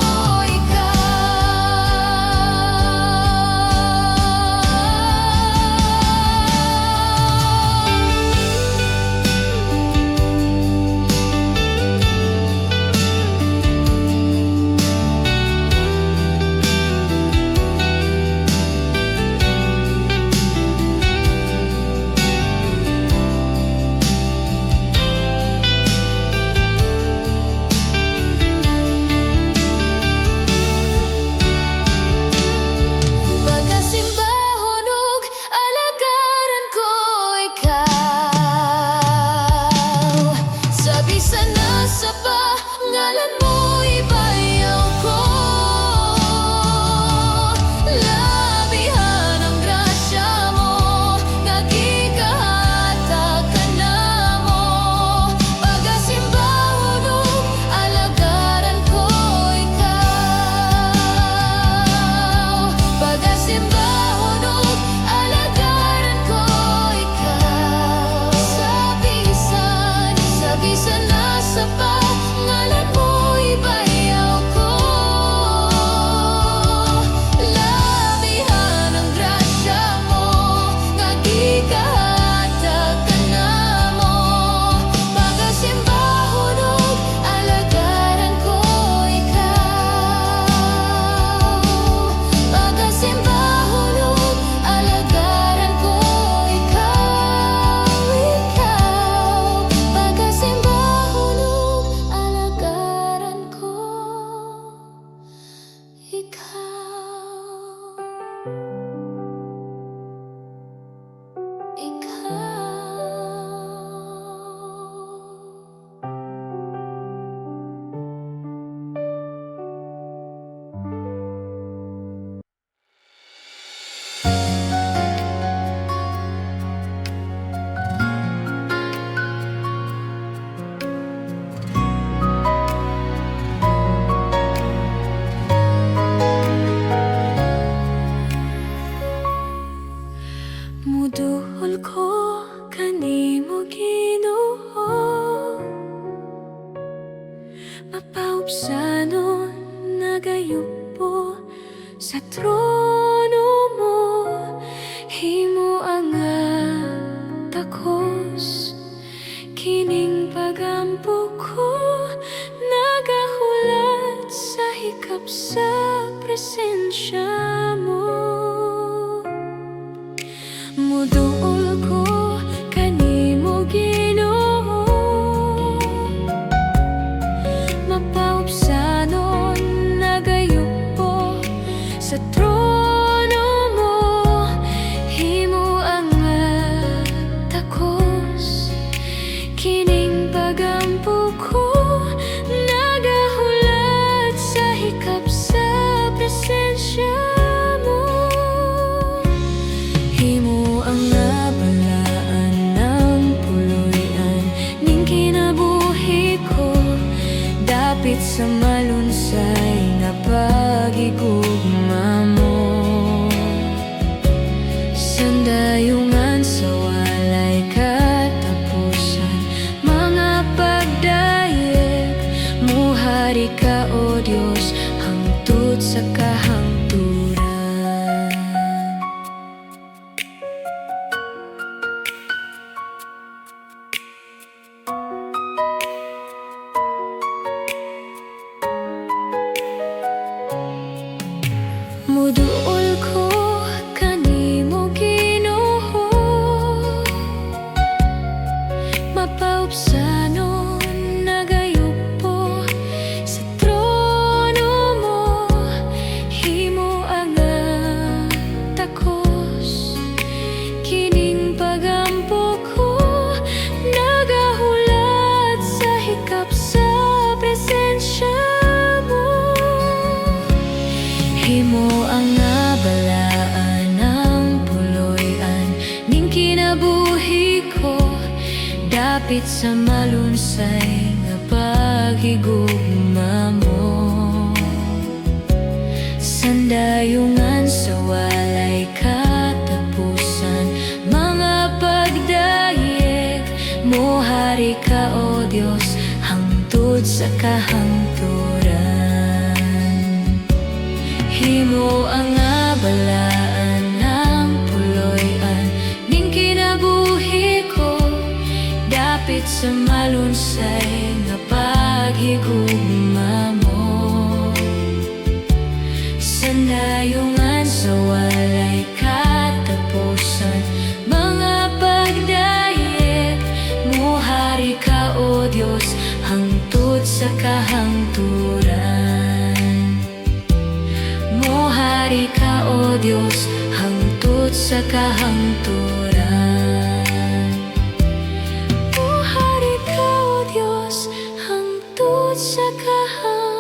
C: pagasimba hunong alagaran ko ikaw. Sa bisan na sa pangalan mo ibayaw ko. Labihan ang grasya mo, nagikahatag ka na mo. Pagasimba hunong alagaran ko ikaw. Pagasimba hunong alagaran ko ikaw. Sa bisan na sa pangalan mo ibayaw ko. Labihan ang grasya mo, nagikahatag ka na mo. Pagasimba hunong alagaran ko ikaw. Pagasimba hunong alagaran ko ikaw. Pagasimba hunong alagaran ko Muduol ko kanimo Ginoo, mapaubsanon nagayupo sa trono mo. Himo ang takos, kining pagampo ko, nagahulat sa hikap sa presensya mo. Muduol ko kanimo Ginoo, dapit sa malunsay nga pagigugma mo. Sandayungan sa walay katapusan, mga pagdayeg, muhari ka o Diyos, hangtod sa kahangturan. Muduol ko kanimo Ginoo, mapaubsanon nagayupo sa trono mo. Himo ang takos, kining pagampo ko nagahulat sa hikap sa presensya mo. Himo ang balaan ng puloy-an ning kinabuhi ko, dapit sa malunsay nga paghigugma mo. Sandayungan sa walay katapusan, mga pagdayeg, muhari ka o Diyos, hangtod sa kahangturan. Himo ang balaan ng puloy-an ning kinabuhi ko, dapit sa malunsay nga paghigugma mo. Sandayungan sa walay katapusan, mga pagdayeg, muhari ka o Diyos, hangtod sa kahangturan. Muhari ka o Diyos, hangtod sa kahangturan. Muhari ka o Diyos, hangtod sa kahangturan.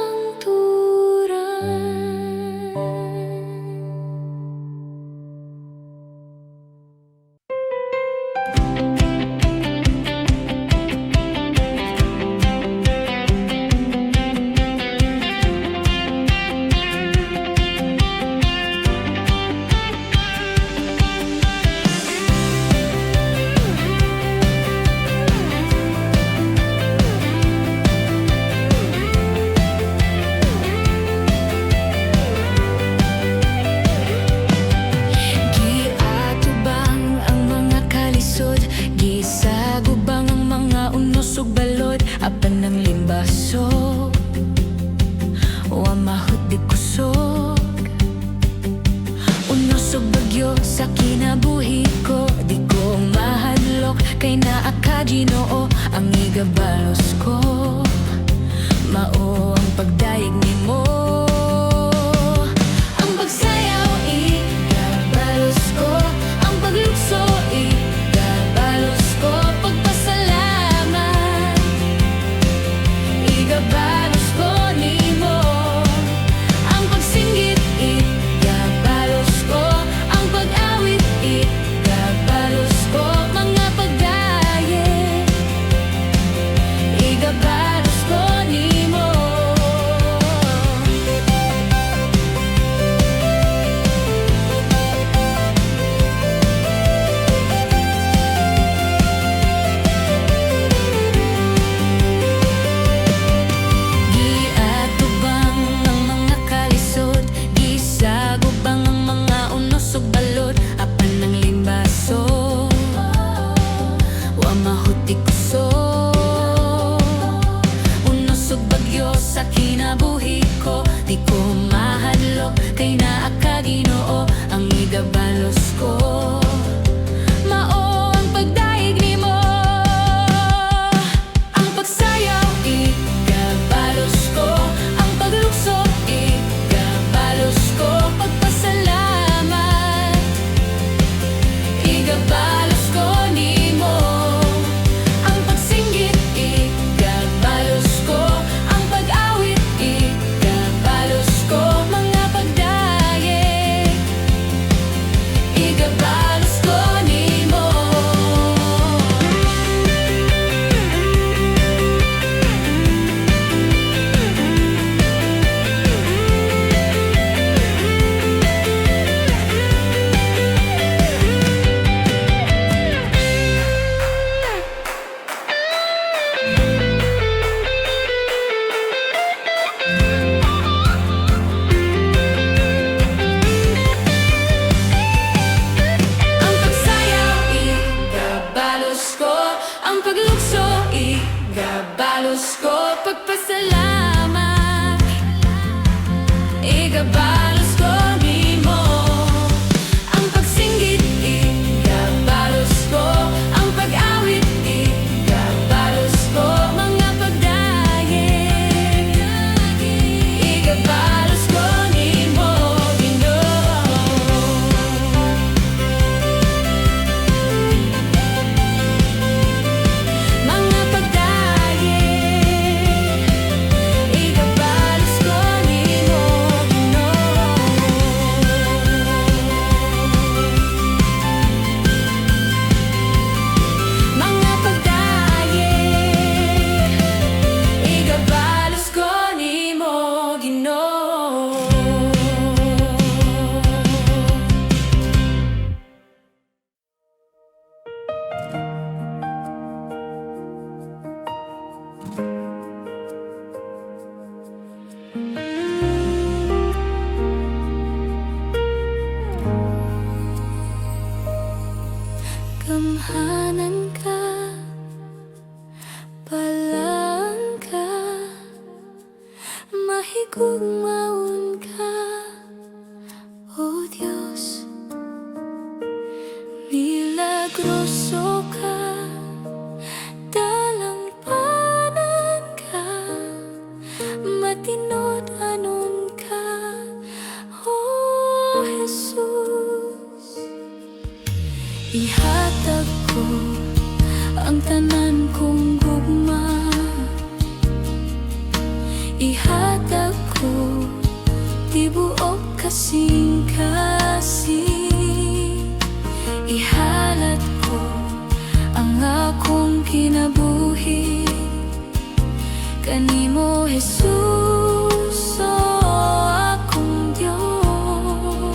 C: Giatubang ang mga kalisod, gisagubang ang mga unos ug balod, apan ng limbasog wa mahut di kusog. Unos ug bagyo sa kinabuhi ko, di ko mahadlok, kay naa ka Ginoo ang igabalos ko. Mao ang pagdayeg nimo, ang pagsayaw igabalos ko, ang paglukso igabalos ko, pagpasalamat igabalos ko nimo, ang pagsinggit igabalos ko, ang pag-awit igabalos ko, mga pagdayeg igabalos ko nimo. Giatubang ang mga kalisod, gisagubang ang mga unos ug balod, apan ng limbasog wa mahuti kusog. Unos ug bagyo sa kinabuhi ko, di ko mahadlok, kay naa ka Ginoo ang igabalos ko. Mao ang pagdayeg nimo, ang pagsayaw igabalos ko, ang paglukso igabalos ko, pagpasalamat igabalos ko nimo, ang pagsinggit igabalos ko, ang pag-awit igabalos Igabalos ko pagpasalamat, igabalos ko nimo ang pagsinggit, igabalos ko ang pag-awit, igabalos ko mga pagdayen, igabalos ko nimo Ginoo. Mga pagdayen, igabalos ko nimo mga pagdayen, igabalos ko nimo Ginoo. Gamhanan ka, palaan ka, mahigugmaon ka, O Diyos. Milagroso ka, dalampanan ka, matinod anon ka, O Jesus. Ihatag ko ang tanan kong gugma, ihatag ko tibuok kasing-kasing, ihalat ko ang akong kinabuhi kanimo Jesus, o akong Diyos.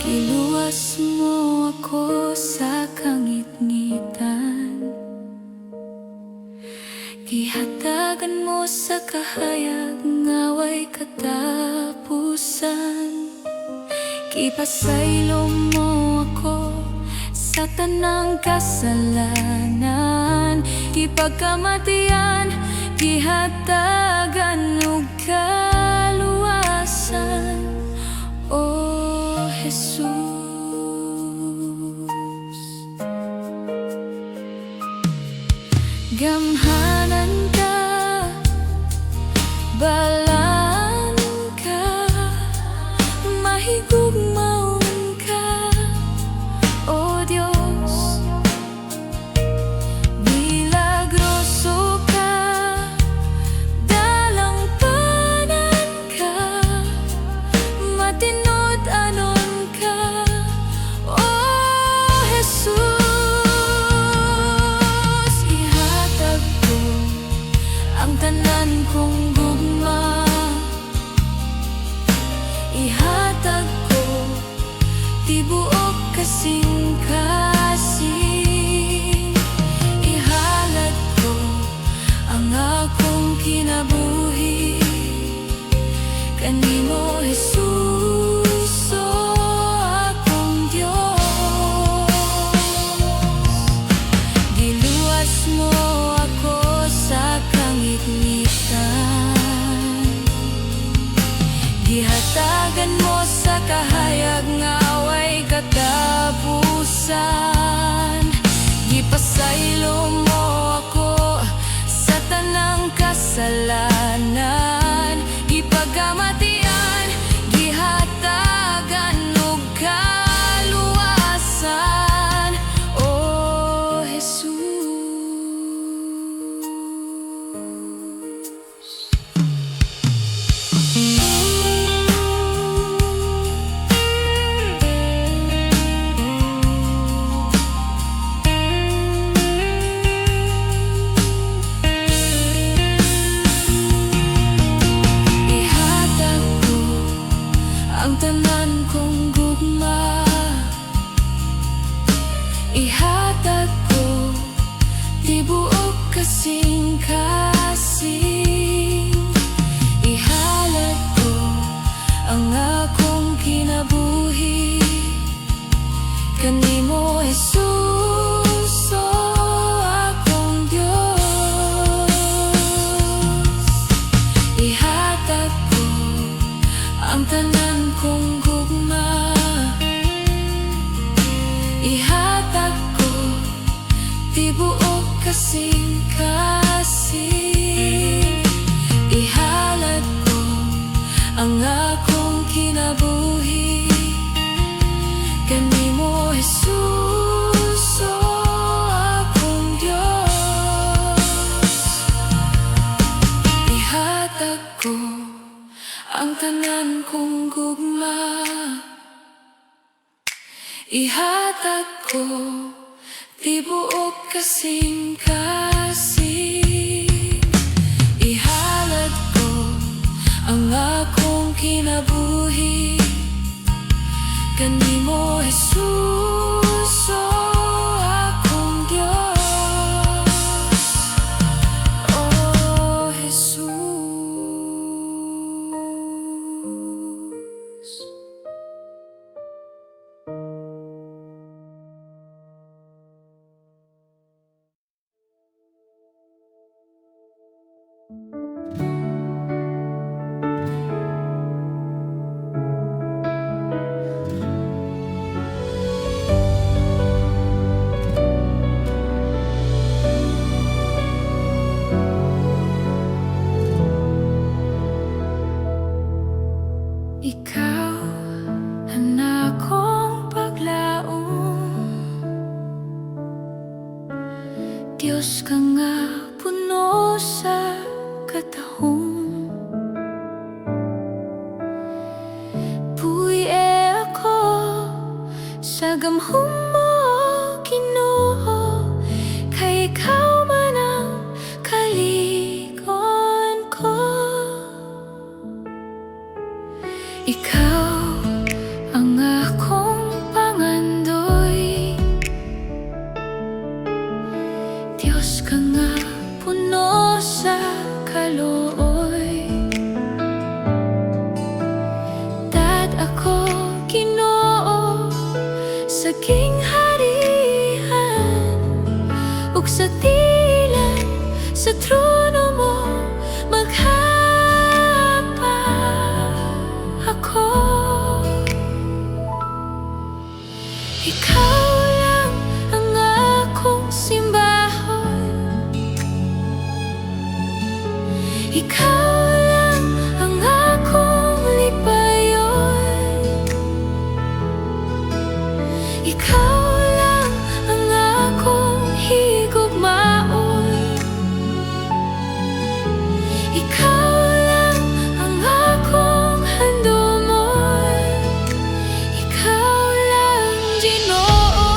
C: Kiluwas mo ako sa kangit-ngitan, gihatagan mo sa kahayag ngaway katapusan. Kipasaylo mo ako sa tanang kasalanan, ipagkamatian, gihatagan ug kaluwasan, O Jesus. Gamhanan ka, balaan ka, mahigugmaon ka, O Diyos. Milagroso ka, dalampanan ka, matinod anon ka, O Jesus. Ihatag ko ang tanan kong gugma, ihatag ko tibuok kasing-kasing, ihalat ko ang akong kinabuhi kanimo Jesus, o akong Diyos. Giluwas mo ako sa kangit-ngitan, gihatagan mo sa kahayag ngaway katapusan. Gipasaylo mo ako sa tanang kasalanan, ipagkamatian, gihatagan ug kaluwasan, O Jesus. Ihatag ko ang tanan kong gugma, ihatag ko tibuok kasing-kasing, ihalat ko ang akong kinabuhi kanimo Jesus, o akong kasing-kasing. Ihalad ko ang akong kinabuhi kanimo, Jesus, o akong Diyos. Ihatag ko ang tanan kong gugma, ihatag ko tibuok kasing-kasing. Ihalad ko ang akong kinabuhi kanimo, Jesus, o akong Diyos. O Jesus. Ikaw ang akong paglaom, Diyos ka nga puno sa katahom. Puwi ako sa gamhom mo, Ginoo, kay ikaw man ang kaligon ko. Ikaw ang akong pangandoy, Diyos ka nga puno sa kalooy. Dad ako, Ginoo, sa gingharian, ug sa tilan sa trono mo maghapa ako. Ikaw lang ang akong simbahon, ikaw lang ang akong lipayon, ikaw lang ang akong higugmaon, ikaw lang ang akong handomon, ikaw lang, Ginoo.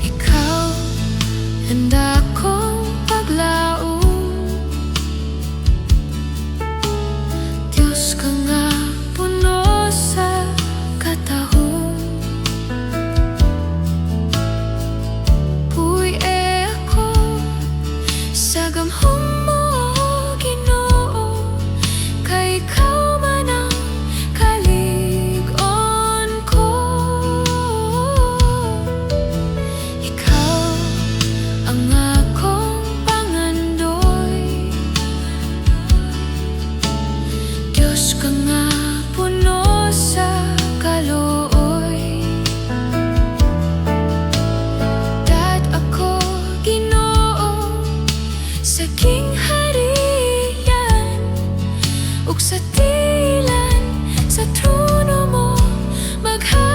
C: Ikaw ang akong paglaom, Diyos ka nga puno sa katahom. Puwi ako sa gamhom mo, Ginoo, kay ikaw man ang kaligon ko. Ikaw ang akong pangandoy, Diyos ka nga puno sa kalooy. Dad ako, Ginoo, sa gingharian, ug sa tilan sa trono mo maghapa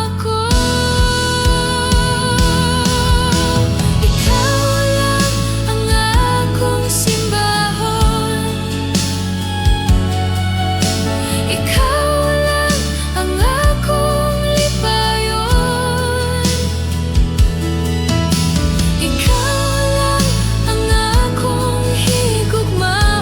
C: ako. Ikaw lang ang akong simbahon, ikaw lang ang akong lipayon, ikaw lang ang akong higugmaon,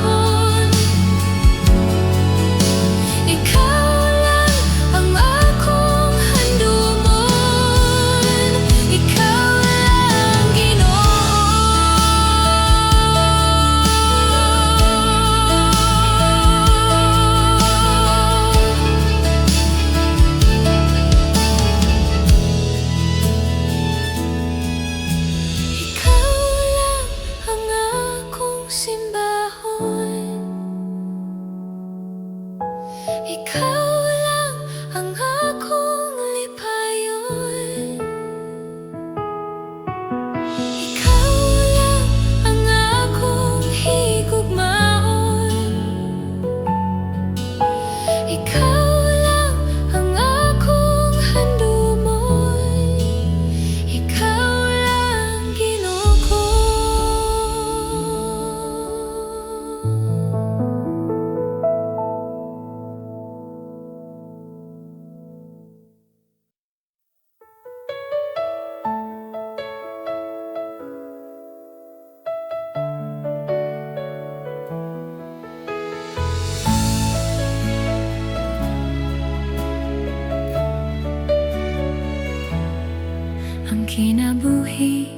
C: kinabuhi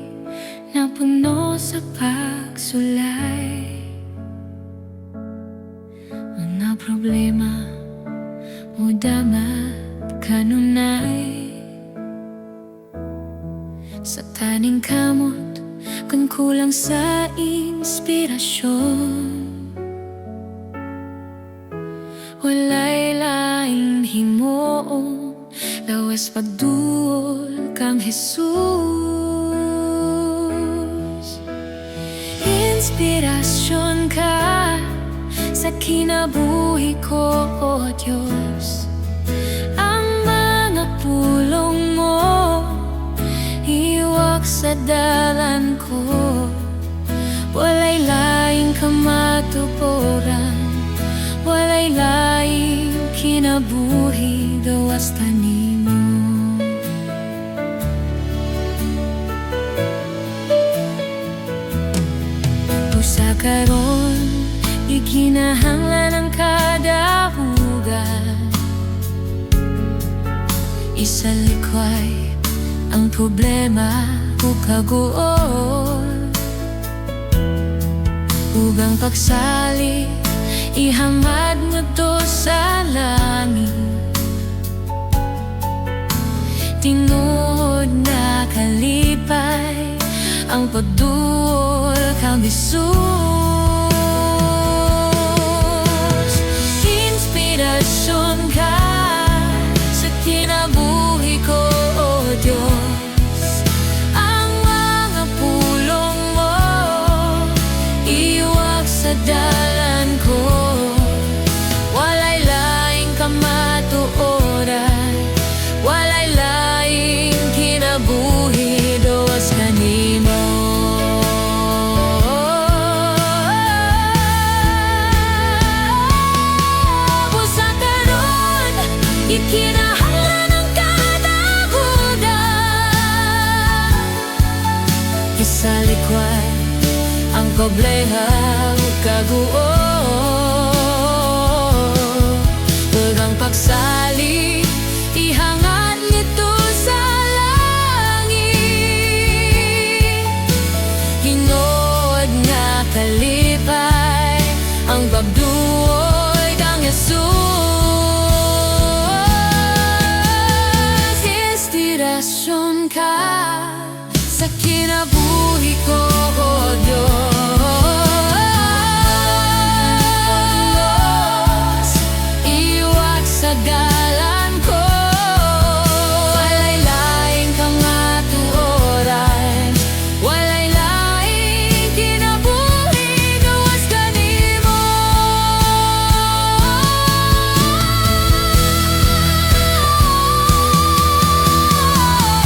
C: na puno sa pagsulay. Mga problema o damat kanunay sa taning kamot kung kulang sa inspirasyon. Walay laing himuon lawas pagduol kang Jesus. Inspirasyon ka sa kinabuhi ko, O Diyos. Ang mga pulong mo iwak sa dalan ko. Walay laing kamatuporan, walay laing kinabuhi gawas tanimo. Usa karon ikinahanglan ang kada hugat. Isa likway ang problema o kaguol. Ugang pagsali ihamad mo to sa langit. Tinuod na kalipay ang pagduol kang Jesus. Inspirasyon ka sa kinabuhi ko, O Diyos. Ang mga pulong mo iwak sa dalan ko. Walay laing kamatuoran, walay laing kinabuhi gawas kanimo. Busa karon ikinahanglan ang kada hugat. Isa likway ang problema kaguol. Ugang pagsali ihangat nito sa langit. Hinood nga kalipay ang pagduol kang Jesus. Inspirasyon ka sa kinabuhi ko, O Diyos. Iwak sa dalan ko. Walay laing kamatuoran, walay laing kinabuhi gawas kanimo.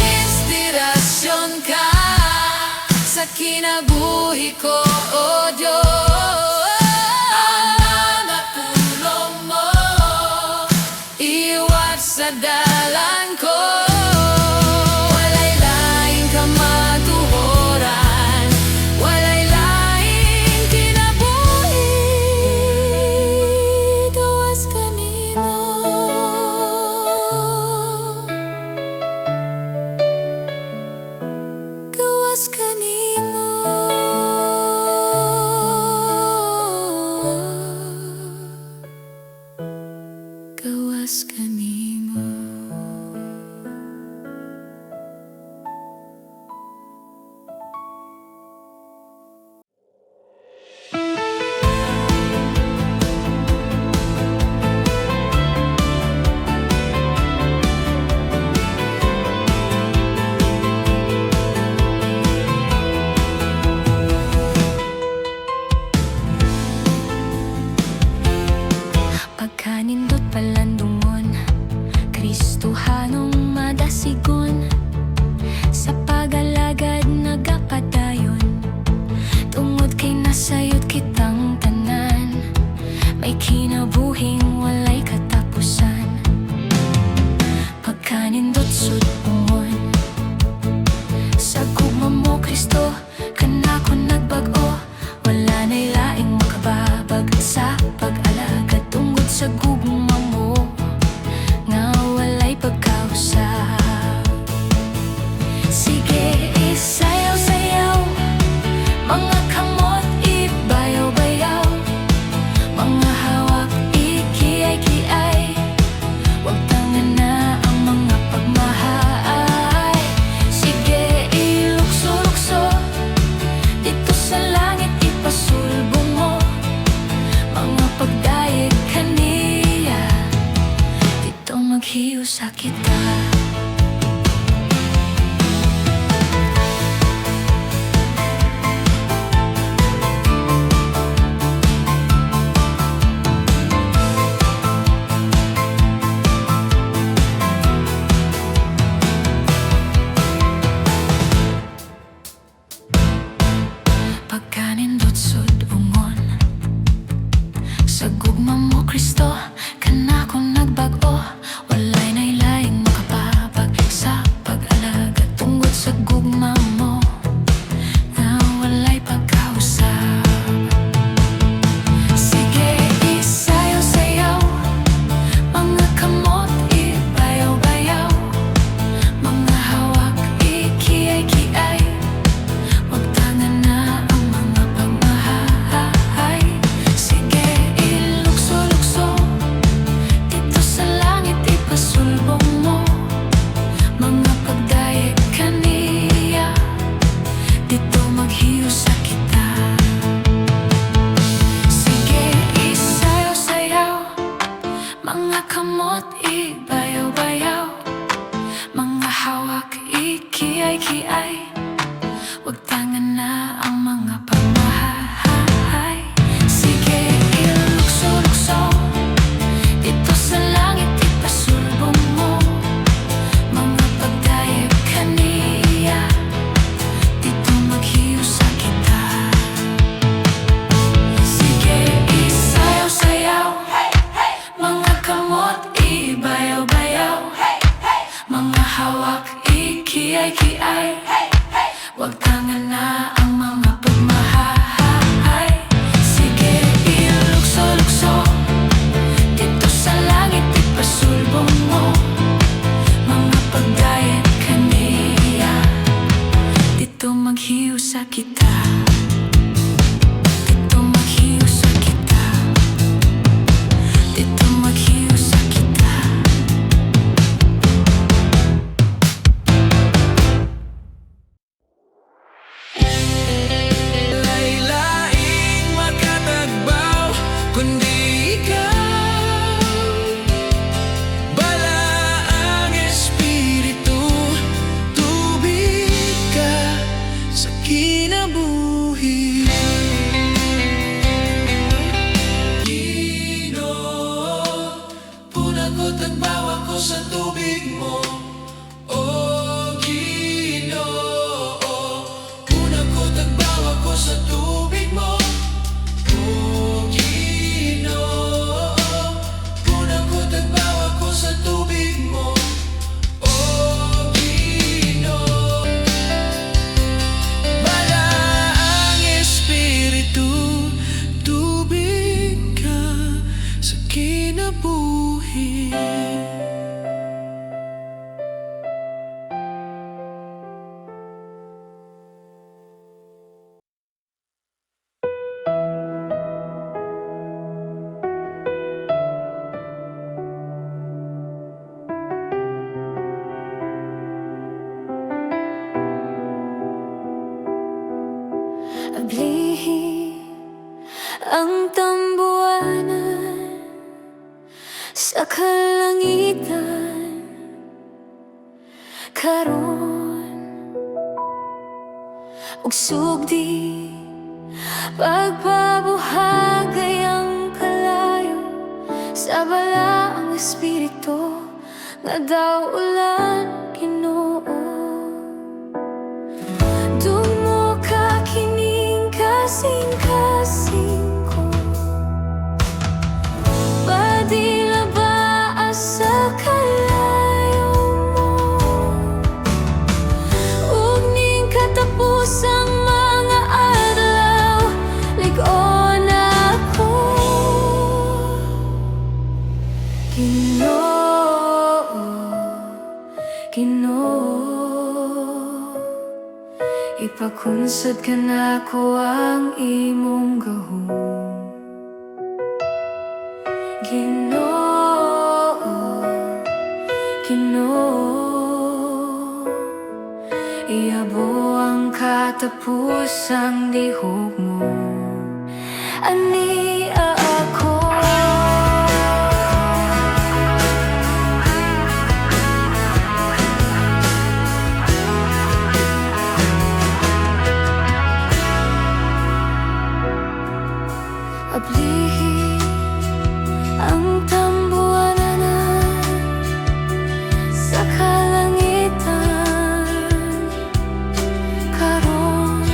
C: Inspirasyon ka sa kinabuhi ko, O Diyos. Ang mga tulong mo iwat sa dalan ko. Walay laing kamatuoran, walay laing kinabuhi gawas kanimo. Gawas kanimo. Gawas kanimo. Pagkanindot palandungon, Kristohanong madasigon. Sa pag-alagad nagapadayon, tungod kay nasayod kitang tanan. May kinabuhing walay katapusan. Pagkanindot sudpungon, sa gugma mo Kristo kanako nagbago. Wala na'y laing makababag sa pag-alagad tungod sa gugma mo nga walay pagkausap. Sige, pagkanindot sud ungon. Sa gugma mo Kristo, kanako nagbag-o. Walay nailaing makapabag sa pag-alaga tungod sa gugma mo, na walay pagkausap. Sige, isayaw-sayaw, mga kamot ibayaw-bayaw, mga hawak ikiay-kiay. Wag tangan na ang mga pagmahay. Sige, ilukso-lukso, dito sa langit ipasulbong mo. Mga pagdayeg kaniya, dito maghiusa kita. Sige, isayaw-sayaw, mga kamot ibayaw-bayaw, mga hawak ikiay-kiay. Wag tangan na ang mga pamahay. Sige, ilukso-lukso, dito sa langit ipasulbong mo. Mga pagdayeg kaniya, dito maghiusa kita. Sige, isayaw-sayaw, mga kamot ibayaw-bayaw, mga hawak ikiay-kiay. Wag tangan na ang mga pagmahay. Sige, ilukso-lukso, dito sa langit ipasulbong mo. Mga pagdayeg kaniya, dito maghiusa kita. Dito maghiusa kita. Dito maghiusa kita.
B: Laylaing makatagbaw, kundi ikaw. Balaang Espiritu, tubig ka sa kinabuhi. Ginoo, punang ko tagbaw ako sa tubig mo. O Ginoo, unang ko tagbaw ako sa tubig mo. O Ginoo, unang ko tagbaw ako sa tubig mo. O Ginoo, balaang Espiritu, tubig ka sa kinabuhi.
C: Ablihi ang tambuanan sa kalangitan karon, ug sugdi pagpabuhagay ang kalayo sa balaang Espiritu nga daw ulan Ginoo. Dungo ka kining kasing-kasing ko, padila ba sa kalayo mo, ug ning katapusang mga adlaw lig-on ako. Ginoo, Ginoo, ipakunsad ka na ko ang imong gahom. Ginoo, Ginoo, iabo ang katapusang lihok mo. Ani ako. Ablihi ang tambuanan sa kalangitan karon,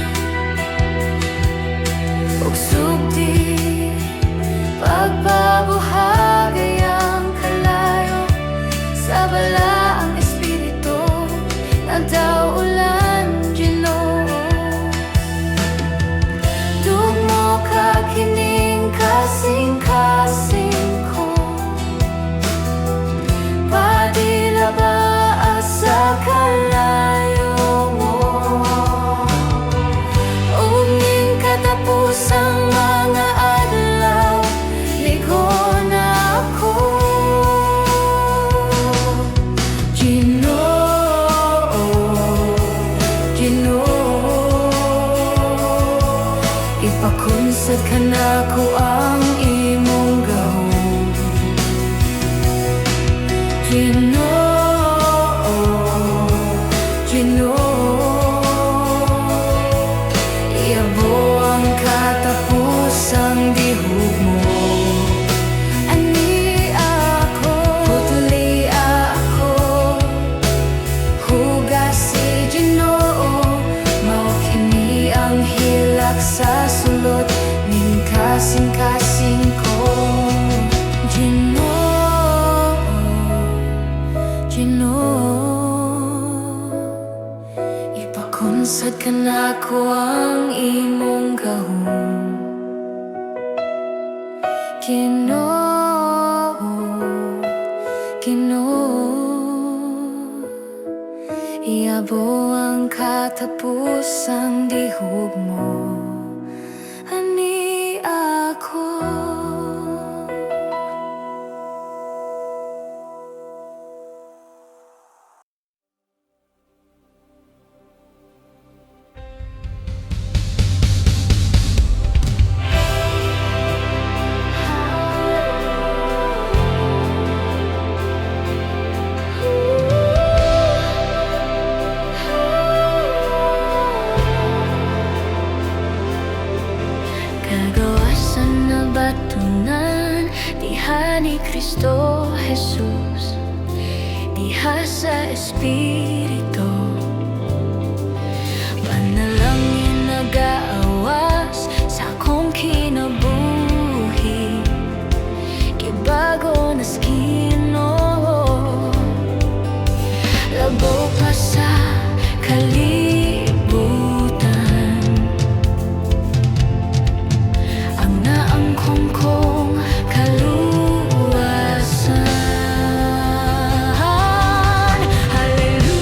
C: sad ka na ko ang imong gahom. Ginoo, Ginoo, iabo ang katapusang dihog mo. Ani ako, putuli ako, hugas si Ginoo, mao kini ang hilak sa sulod ning kasing-kasing ko. Ginoo, Ginoo, ipakonsad ka na ko ang imong gahom. Ginoo, Ginoo, iabo ang katapusang dihog mo. Ani ako. Kagawasan na batunan, diha ni Kristo Jesus, diha sa Espiritu. Panalangin nag-aawas sa akong kinabuhi, kibago na Ginoo, labaw pa sa kalibutan. Ang naangkong kong kaluwasan. Hallelujah,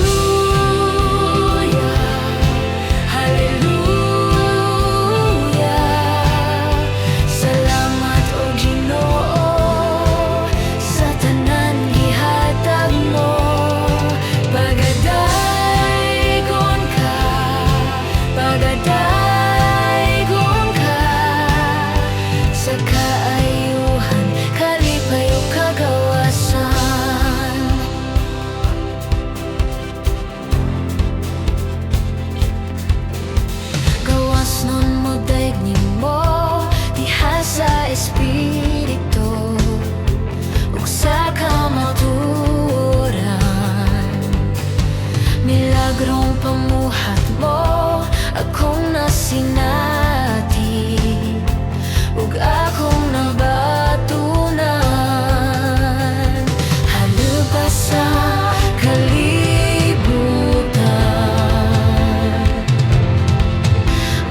C: hallelujah. Salamat o Ginoo sa tanan gihatag mo. Pagadaygon ka, pagadaygon ka sa kaayuhan, kalipayo kagawasan. Gawas nun mo daignin mo, diha sa Espiritu, ug sa kamaturan. Milagrong pamuhat mo, akong nasinati, ug akong nabatunan. Halubas sa kalibutan,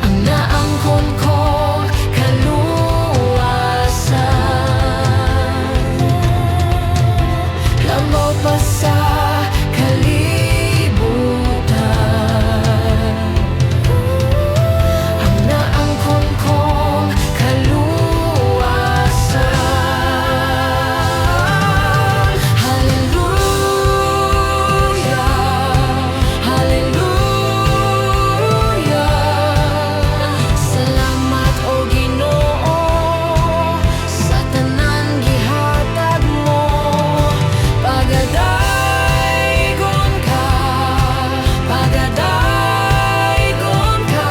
C: ang naangkon kong kaluwasan. Lamaw pa sa kalibutan, ang naangkon kong kaluwasan. Hallelujah, hallelujah. Salamat o Ginoo sa tanan gihatag mo. Pagadaygon ka, pagadaygon ka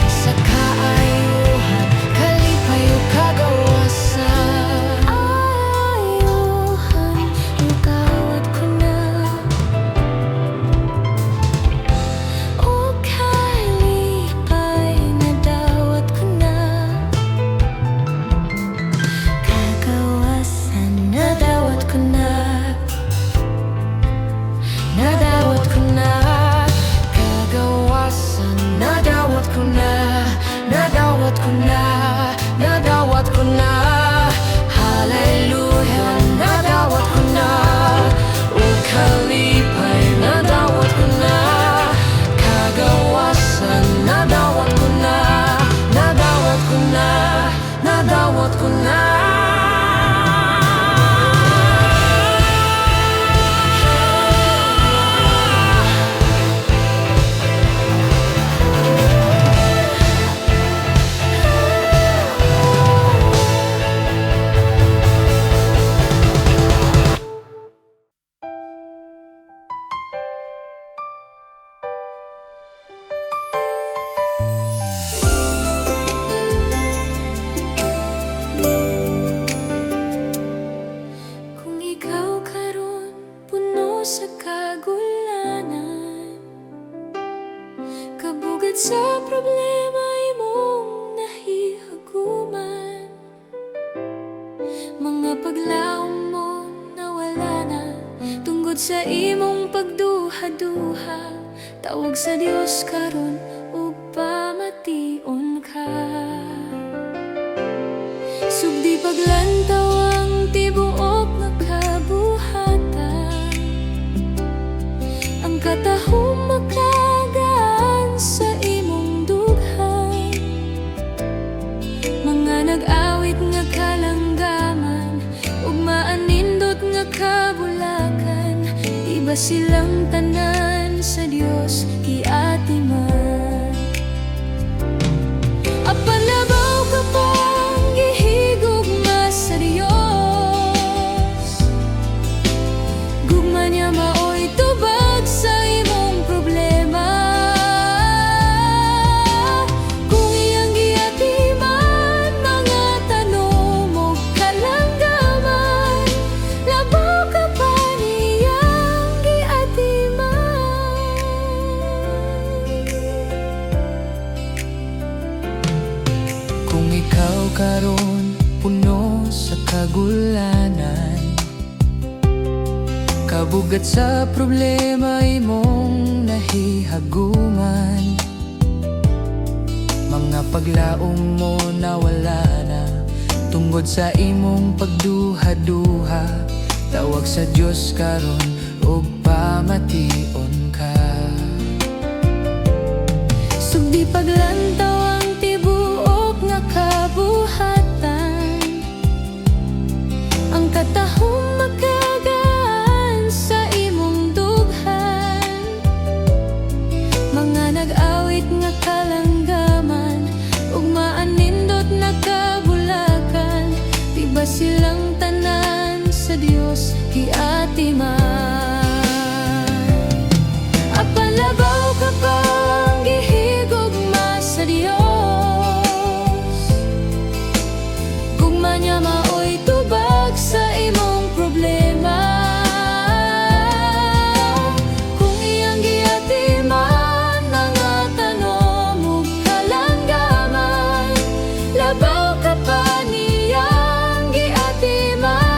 C: sa kaayuhan, kalipayo kagawasan. Ayuhan, lugawat ko na, o kalipay nadawat ko na. Kagawasan, nadawat ko na, nadawat ko na. Kagawasan, nadawat ko na, nadawat ko na, nadawat ko na. Hallelujah, nadawat ko na, o kalipay nadawat ko na. Kagawasan, nadawat ko na, nadawat ko na, nadawat ko na. problema imong nahihaguman, mga paglaom mo nawala na tungod sa imong pagduha-duha. Tawag sa Dios karon ug pamation ka. Sugdi paglantaw ang tibuok nga kabuhatan, ang katahom makagaan sa imong dughan, mga nag-awit nga kalanggaman ug maanindot nga kabulakan. Di ba silang tanan sa Dios giatiman? Apan labaw ka pang gihigugma sa Dios, gugma niya maoy tubag sa imong problema. Kung iyang giatiman mga tanom ug kalanggaman, labaw ka pa niyang giatiman.
B: Kung ikaw karon puno sa kagulanan, kabugat sa problema imong nahihaguman, mga paglaom mo nawala na tungod sa imong pagduha-duha. Tawag sa Dios karon ug pamation ka.
C: Sugdi paglantaw ang tibuok nga kabuhatan, ang katahom makagaan sa imong dughan, mga nag-awit nga kalanggaman ug maanindot na kabulakan. Di ba silang tanan sa Dios giatiman? Apan labaw ka pang gihigugma sa Dios, gugma niya maoy tubag sa imong problema. Kung iyang giatiman mga tanom ug kalanggaman, labaw ka pa niyang giatiman.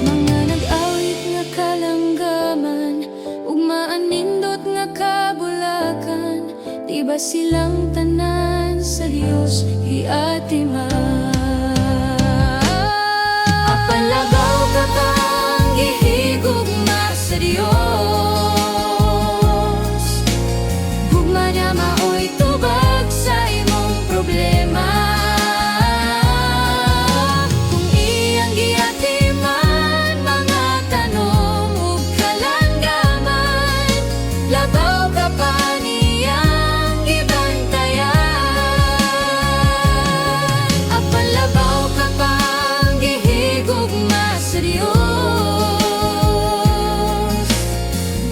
C: Mga nag-awit nga kalanggaman ug maanindot nga kabulakan. Di ba silang tanan sa Dios giatiman? Apan labaw ka pang gihigugma sa Dios, gugma niya maoy tubag sa imong problema. Kung iyang giatiman mga tanom ug kalanggaman, labaw ka pa niyang gibantayan. Apan labaw ka pang gihigugma sa Dios,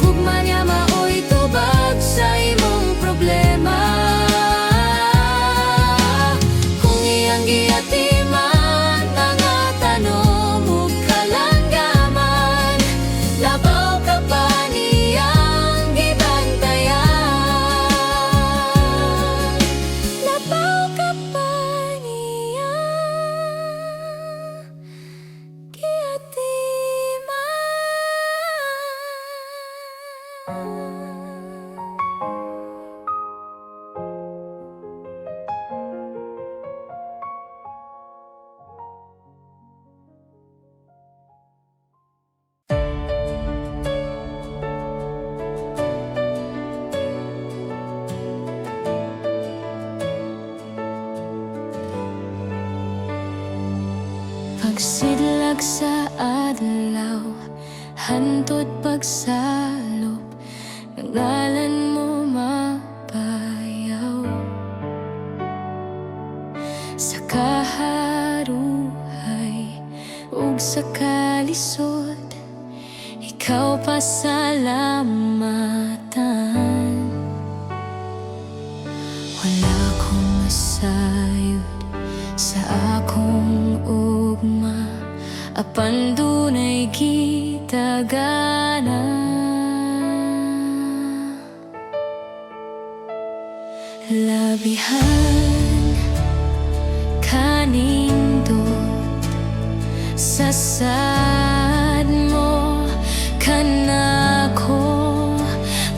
C: gugma niya maoy tubag sa imong problema. Kung iyang giatiman mga tanom ug kalanggaman, labaw ka pa niyang gibantayan. Labaw ka pa niyang giatiman. Pagsidlag sa adlaw, hantod pagsalop, ng ngalan mo mapayaw. Sa kaharuhay ug sa kalisod, ikaw pasalamatan. Wala akong masayod sa akong ugma, apan dunay gitagana. Labihan kanindot sa sad mo kanako,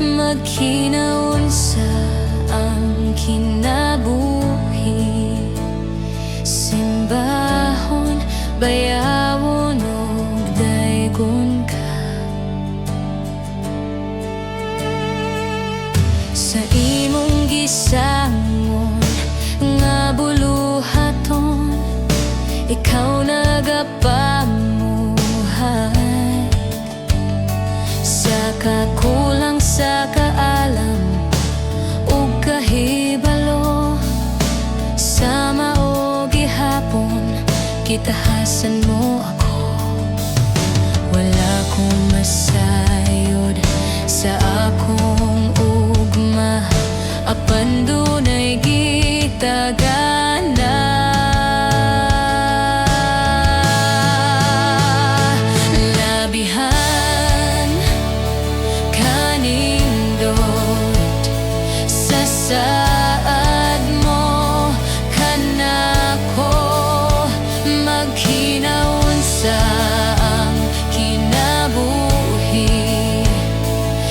C: magkinaunsa ang kinabuhi, simbahon, bayawon ug daygon ka. Sa imong gisangon nga buluhaton, ikaw nagapamuhay. Sa kakulang sa kaalam ug kahibalo, sa mao gihapon kitahasan mo ako. Wala akong masayod sa akong ugma, apan dunay gitagana. Labihan kanindot sa saad mo kanako, magkinaunsa ang kinabuhi,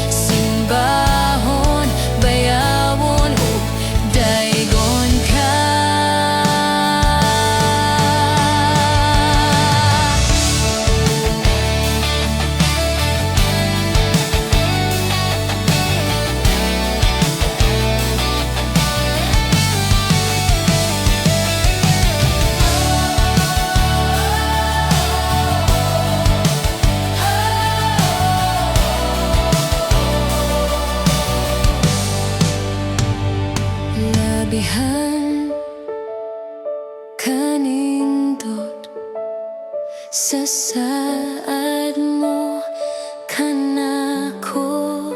C: simbahon, bayawon ug daygon ka. Labihan kanindot sa saad mo kanako,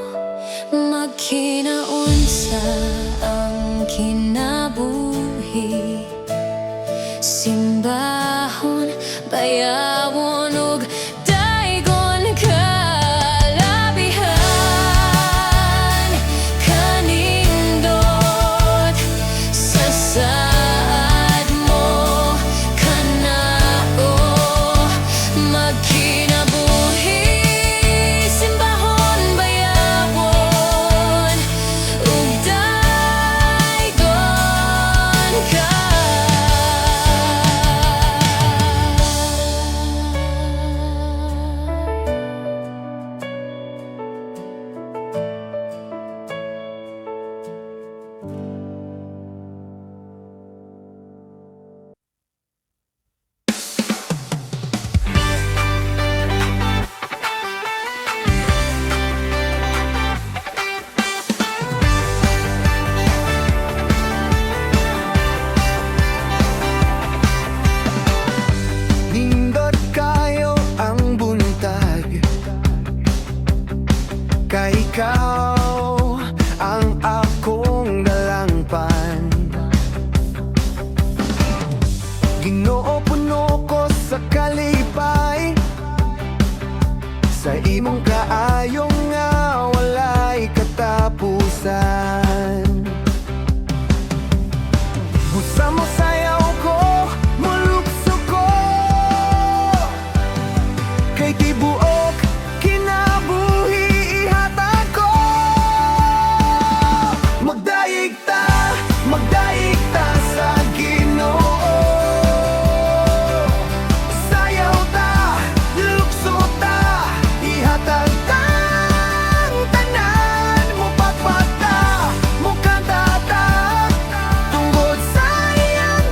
C: magkinaunsa ang kinabuhi, simbahon, bayawon ug daygon ka. Labihan kanindot sa saad mo kanako, magkinabuhi, simbahon, bayawon ug daygon ka.
D: Nindot kayo ang buntag, kay ikaw ang akong dalangpan. Ginoo, puno ko sa kalipay, sa imong kaayong nga walay katapusan. Busa mo sayaw ko, mulukso ko, kay tibuok kinabuhi ihatag ko. Magdayeg ta sa Ginoo, sayaw ta, lukso ta, ihatag tang tanan mo, pagpata mo, kanta ta tungkol sa iyang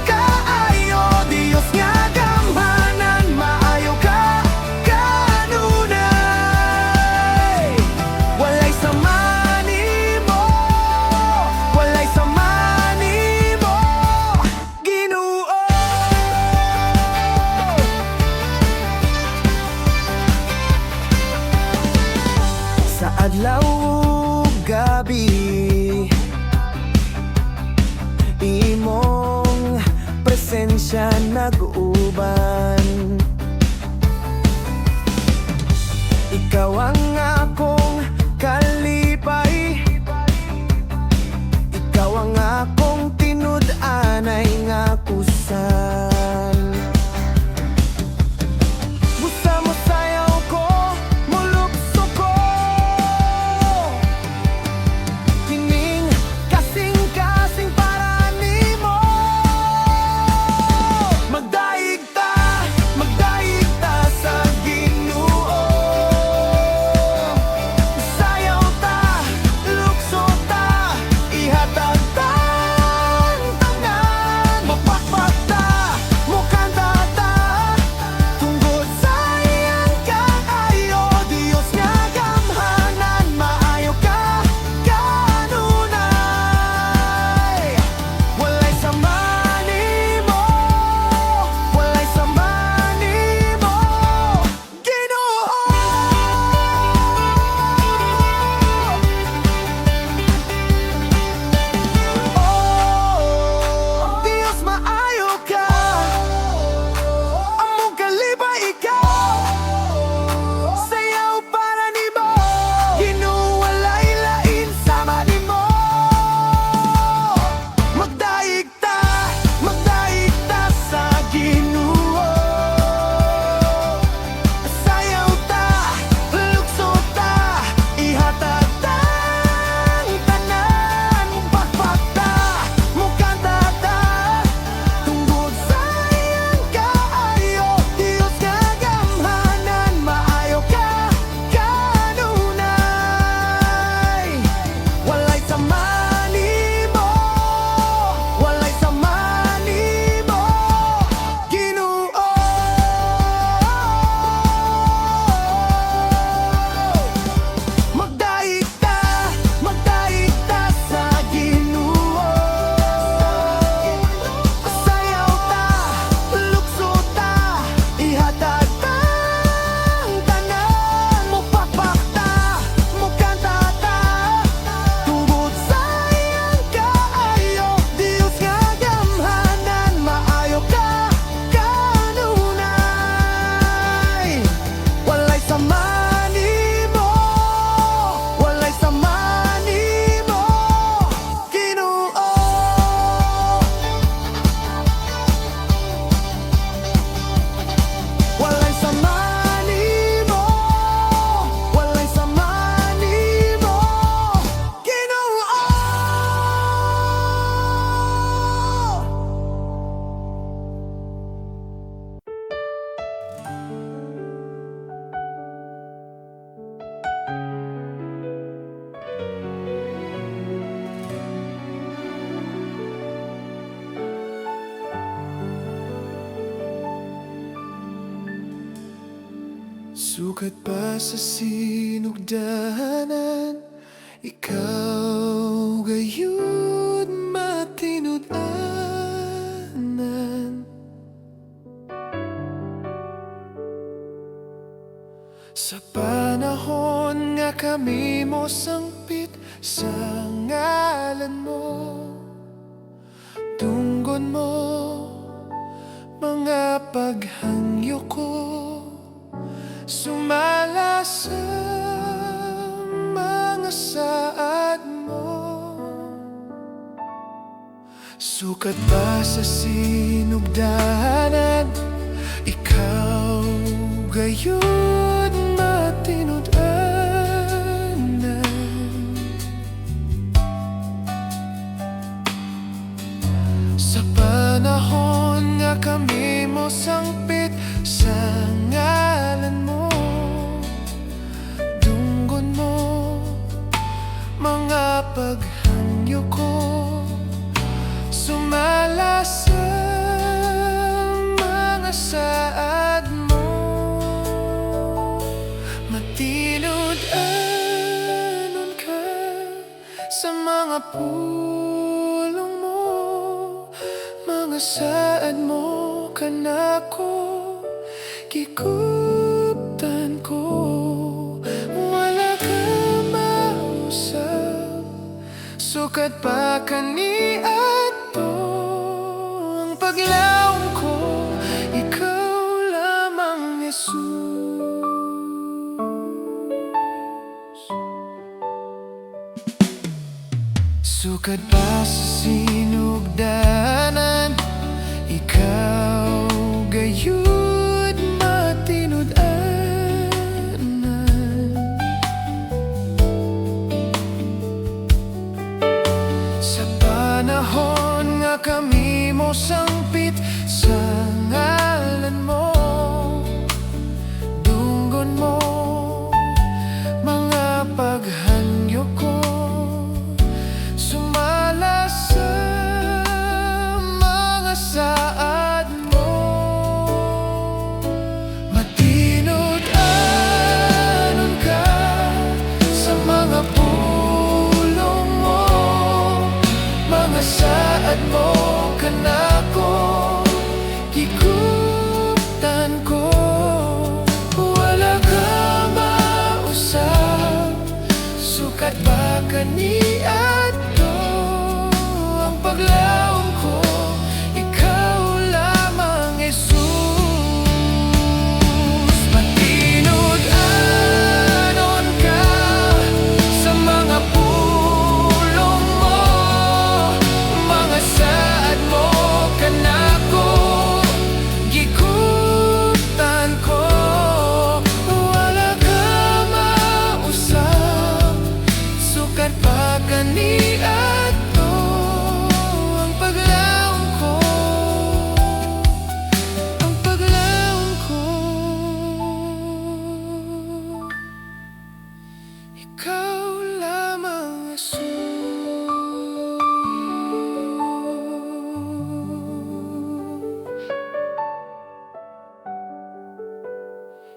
D: pag-uban. Ikaw ang akong kalipay, ikaw ang akong tinud-anay nga kusal. Busa mo sayaw ko, mulukso ko, kining kasing-kasing para nimo. Magdaig ta sa Ginoo. Sayaw ta, lukso ta, ihatag ta ang tanan. Mapakpak ta, mukanta ta, tungkol sa iyang kaayo. Diyos nga gamhanan, maayo ka kanunay. Walay sama nimo, walay sama nimo, Ginoo. Oh, Diyos maayo ka, among kalipay ikaw. Sayaw para nimo, Ginoo, walay lain sama nimo. Magdaig ta sa Ginoo. Sayaw ta, lukso ta, ihatag ta ang tanan. Pakpak ta, mukanta ta, tungkol sa iyang kaayo. Diyos nga gamhanan, maayo ka kanunay. Walay sama nimo, walay sama nimo, Ginoo. Magdaig ta sa Ginoo. Sayaw ta, lukso ta, ihatag ta ang tanan. Mupakpak ta, mukanta ta, tungkol sa iyang kaayo. Diyos nga gamhanan, maayo ka kanunay. Walay sama nimo, walay sama nimo, Ginoo. Walay sama nimo, walay sama nimo, Ginoo. Sukat pa sa sinugdanan, ikaw gayud matinud-anan. Sa panahon nga kami mo sangpit sa ngalan mo, tunggon mo mga paghangyo ko, sumala sa mga saad mo. Sukat pa sa sinugdanan, ikaw gayud matinud-anan. Sa panahon nga kami mo sangpit sa ngalan mo, dunggon mo mga paghangyo ko, sumala sa mga saad mo. Matinod-anon ka sa mga pulong mo, mga saad mo kanako, kikuptan ko. Wala ka mausap, sukat pa kani ato ang paglawom ko
B: Sukad pa sa sinugdanan, ikaw gayud matinud-anan. Sa panahon nga kami mo sangpit sa ngalan mo, dunggon mo mga paghanyo ko, sumala sa mga saad mo. Matinud-anon ka sa mga pulong mo, mga saad mo kanako gikuptan ko. Wala ka mausap, sukat ba kaniadto ang paglaom ko? Ikaw lamang, Jesus. Matinud-anon ka sa mga pulong mo, mga saad mo kanako gikuptan ko. Wala ka mausap, sukat pa kaniadto ang paglaom ko, ang paglaom ko. Ikaw lamang, Jesus.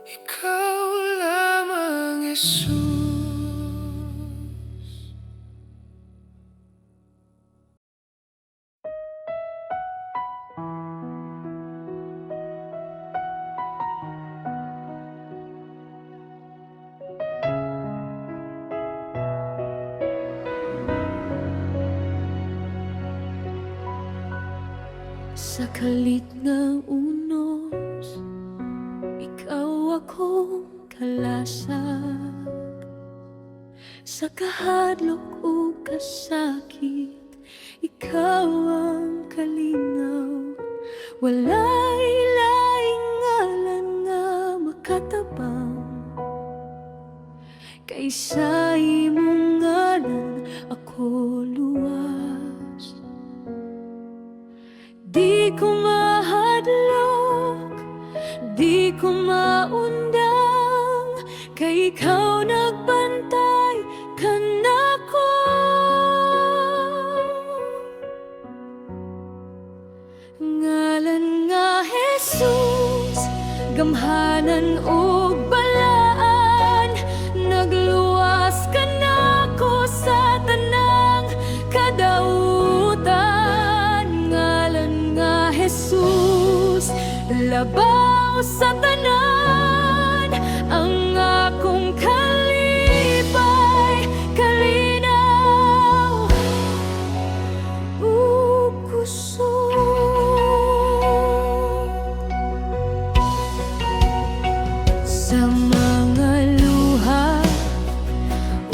B: Ikaw lamang, Jesus.
C: Sa kalit na unos, ikaw akong kalasag. Sa kahadlok o kasakit, ikaw ang kalinaw. Walay laing ngalan nga makatabang kaysa imong ngalan ako luwas. Di ko mahadlok, di ko maundang, kay ikaw nagbantay kanako. Ngalan nga Jesus, gamhanan ug balaan, nagluwas kanako sa tanang kadautan. Ngalan nga Jesus, labaw sa tanan, ang akong kalipay, kalinaw ug kusog. Sa mga luha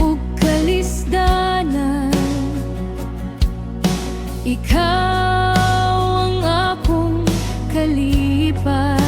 C: ug kalisdanan, ikaw ang akong kalipay.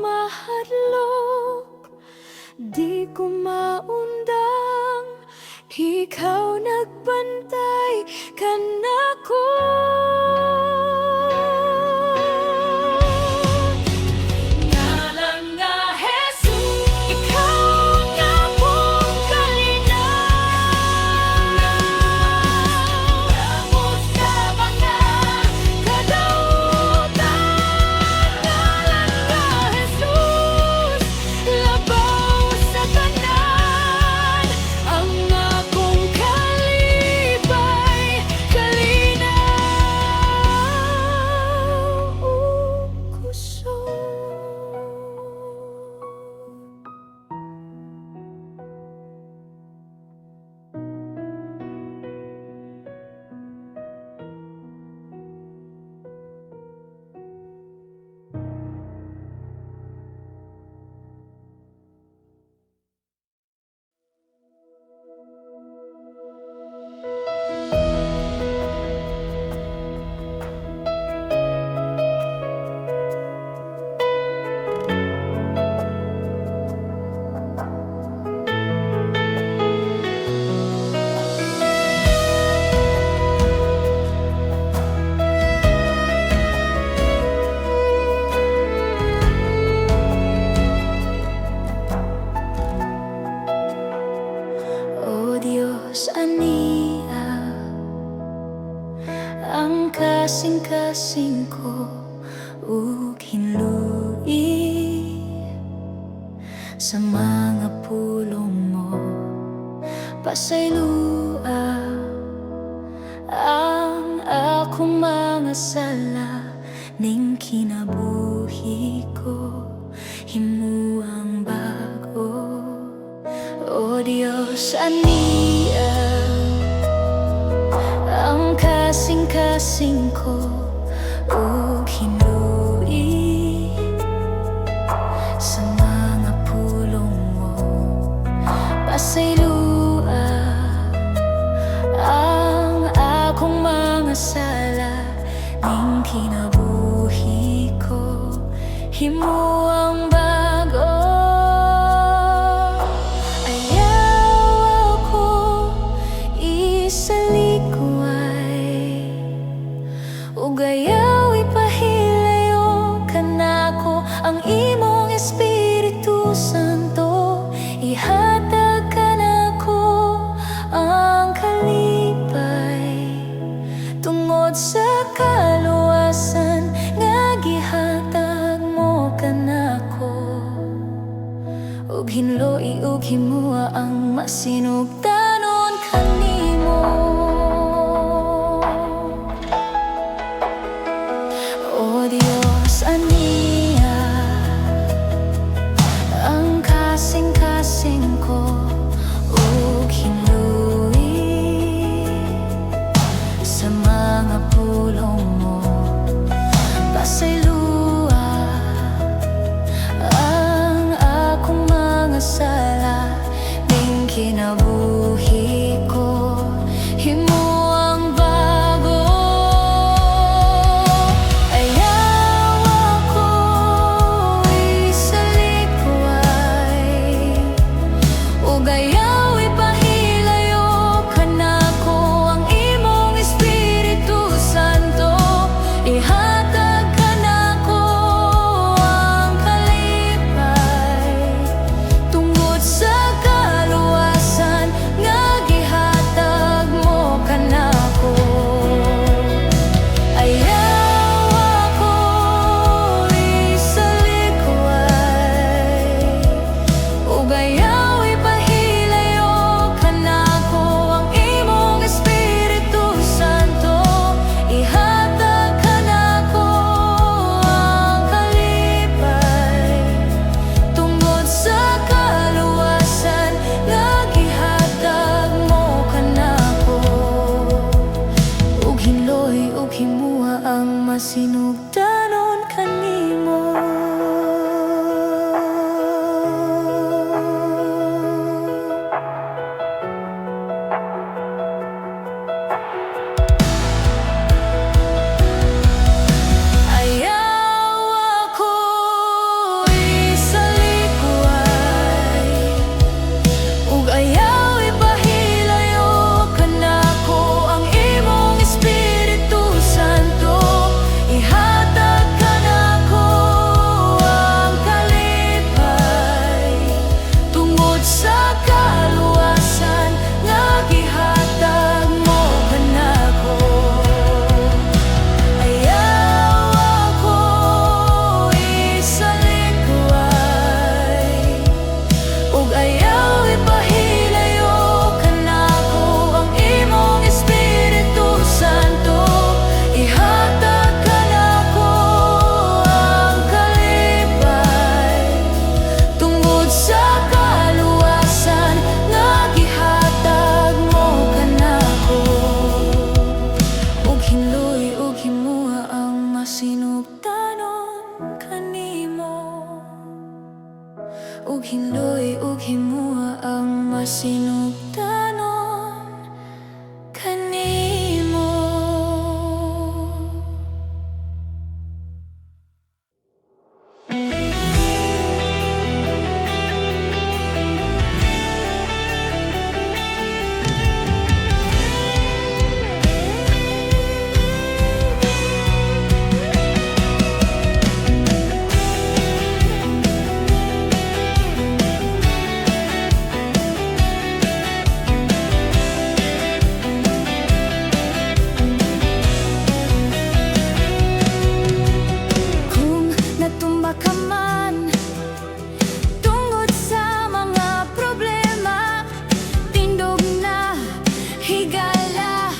C: mahadlok, di ko maundang. Ikaw nagbantay kanako. Ngalan nga Jesus, ikaw ang akong kalinaw. Amos sa mga kadautan. Ngalan nga Jesus, labaw sa tanan. Ang akong kalibay, kalinaw ug kusog. O Diyos, ania ang kasing-kasing ko ug hinlui sa mga pulong mo. Pasaylua ang akong mga sala, ning kinabuhi ko himuang bago. O Diyos, ania ang kasing-kasing ko ug hinlui sa mga pulong mo. Pasaylua ang akong mga sala, ning kinabuhi ko himuang bago. Ayaw ako isalikuay, ug ayaw ipahilayo kanako ang imong Espiritu Santo. Ihatag kanako ang kalipay tungod sa kaluwasan nga gihatag mo kanako. Ug hinloi ug himua ang masinugdanon kanimo. O Diyos, ania ang kasing-kasing ko ug hinlui sa mga pulong mo. Pasaylua ang akong mga sala, ning kinabuhi ko ug hinloy ug himua ang masinugdanon kanimo. Kung natumba ka man tungod sa mga problema, tindog na higala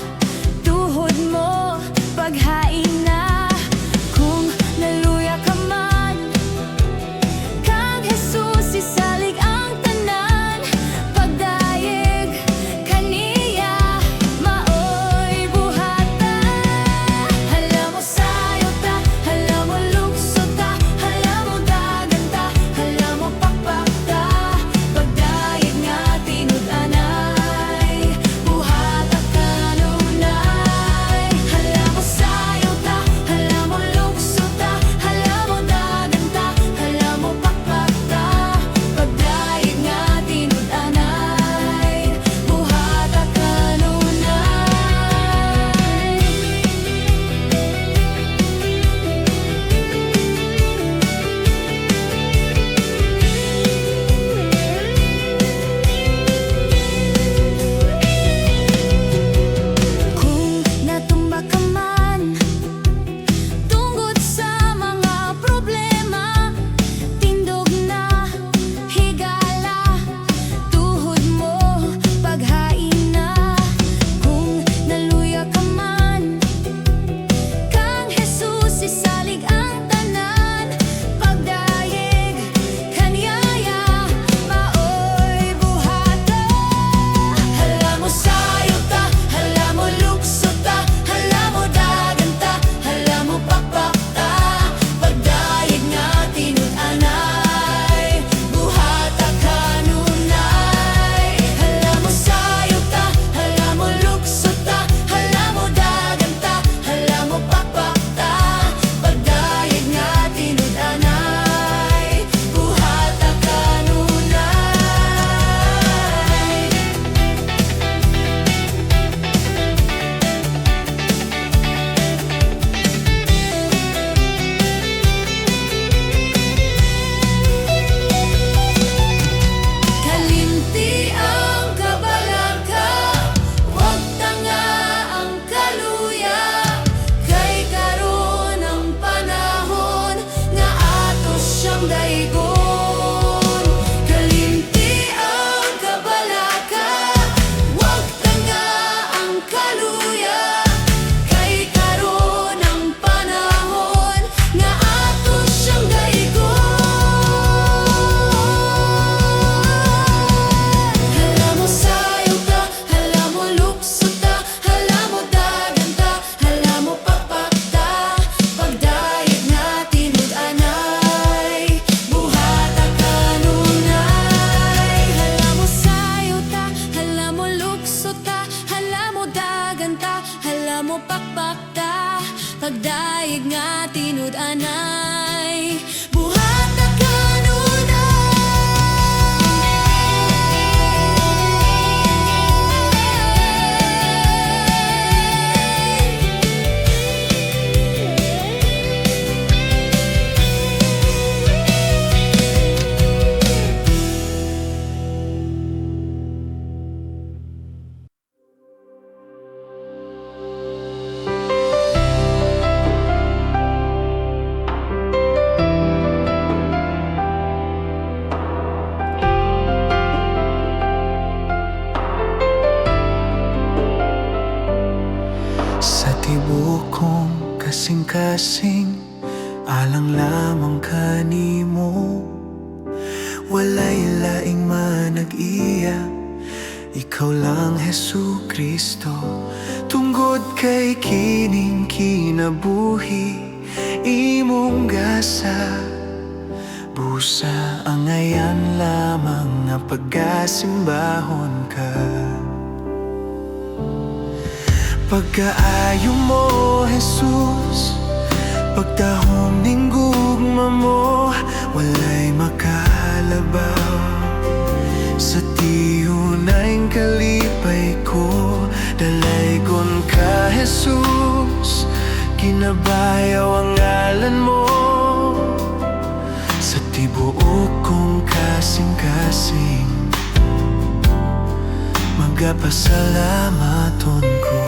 C: tuhod mo paghain na. Kung naluya ka man kang Jesus isalig ang tanan, pagdayeg kaniya maoy buhata. Hala mo sayo ta, hala mo lukso ta, hala mo dagan ta, hala mo pakpak ta, pagdayeg nga tinud-anay buhata kanunay. Hala mo sayo ta, hala mo lukso ta, hala mo dagan ta, hala mo pakpak ta, pagdayeg nga tinud-anay buhata kanunay. Kung natumba ka man tungod sa mga problema, tindog na higala tuhod mo paghain na. Kung naluya ka man kang Jesus isalig ang tanan, pagdayeg kaniyaya maoy buhata. Hala mo sayo ta, hala mo lukso ta, hala mo dagan ta, hala mo pakpak ta, pagdayeg nga tinud-anay buhata kanunay. Hala mo sayo ta, hala mo lukso ta, hala mo dagan ta, hala mo pakpak ta, pagdayeg nga tinud-anay buhata kanunay. Kalimti ang kabalaka, wag tanga ang kaluya, kay karon ang panahon nga atos siyang daygon. Kalimti ang kabalaka, wag tanga ang kaluya, kay karon ang panahon nga atos siyang daygon. Hala mo sayo ta, hala mo lukso ta, hala mo dagan ta, hala mo pakpak ta, pagdayeg nga tinud-anay buhata kanunay. Hala mo sayo ta, hala mo lukso ta, hala mo dagan ta, hala mo pakpak ta, pagdayeg nga tinud-anay buhata
B: Sa tibukong kasing-kasing, alang lamang kanimo. Walay laing manag-iya, ikaw lang Hesu Kristo. Tungod kay kining kinabuhi, imong gasa
D: busa ang ayan lamang nga pagkasimbahon ka. Pagkaayo mo, Jesus, pagtahom ning gugma mo, walay makalabaw. Sa tiyunay kalipay ko, dalaygon ka, Jesus, kinabayaw ang ngalan mo. Sa tibuok kong kasing-kasing, magapasalamaton ko.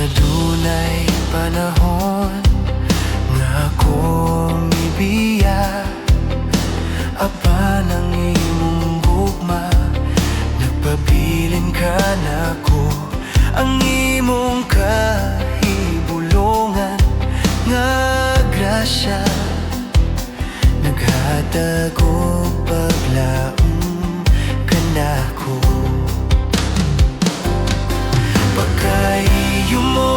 D: Dunay panahon nga akong ibiya, apan ang imong gugma, nagpabilin ka nako. Ang imong kahibulongan nga grasya, naghatag og paglaom ka nako. Pagkaiyo mo,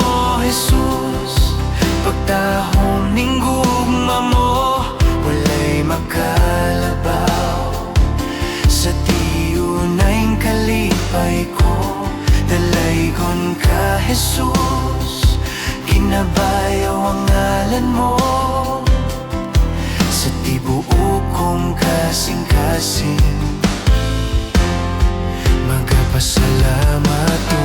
D: Jesus, pagtahom ning gugma mo, walay makalabaw. Sa tiyunay kalipay ko, dalaygon ka, Jesus, kinabayaw ang ngalan mo. Sa tibuok kong kasing-kasing, magpasalamat ko.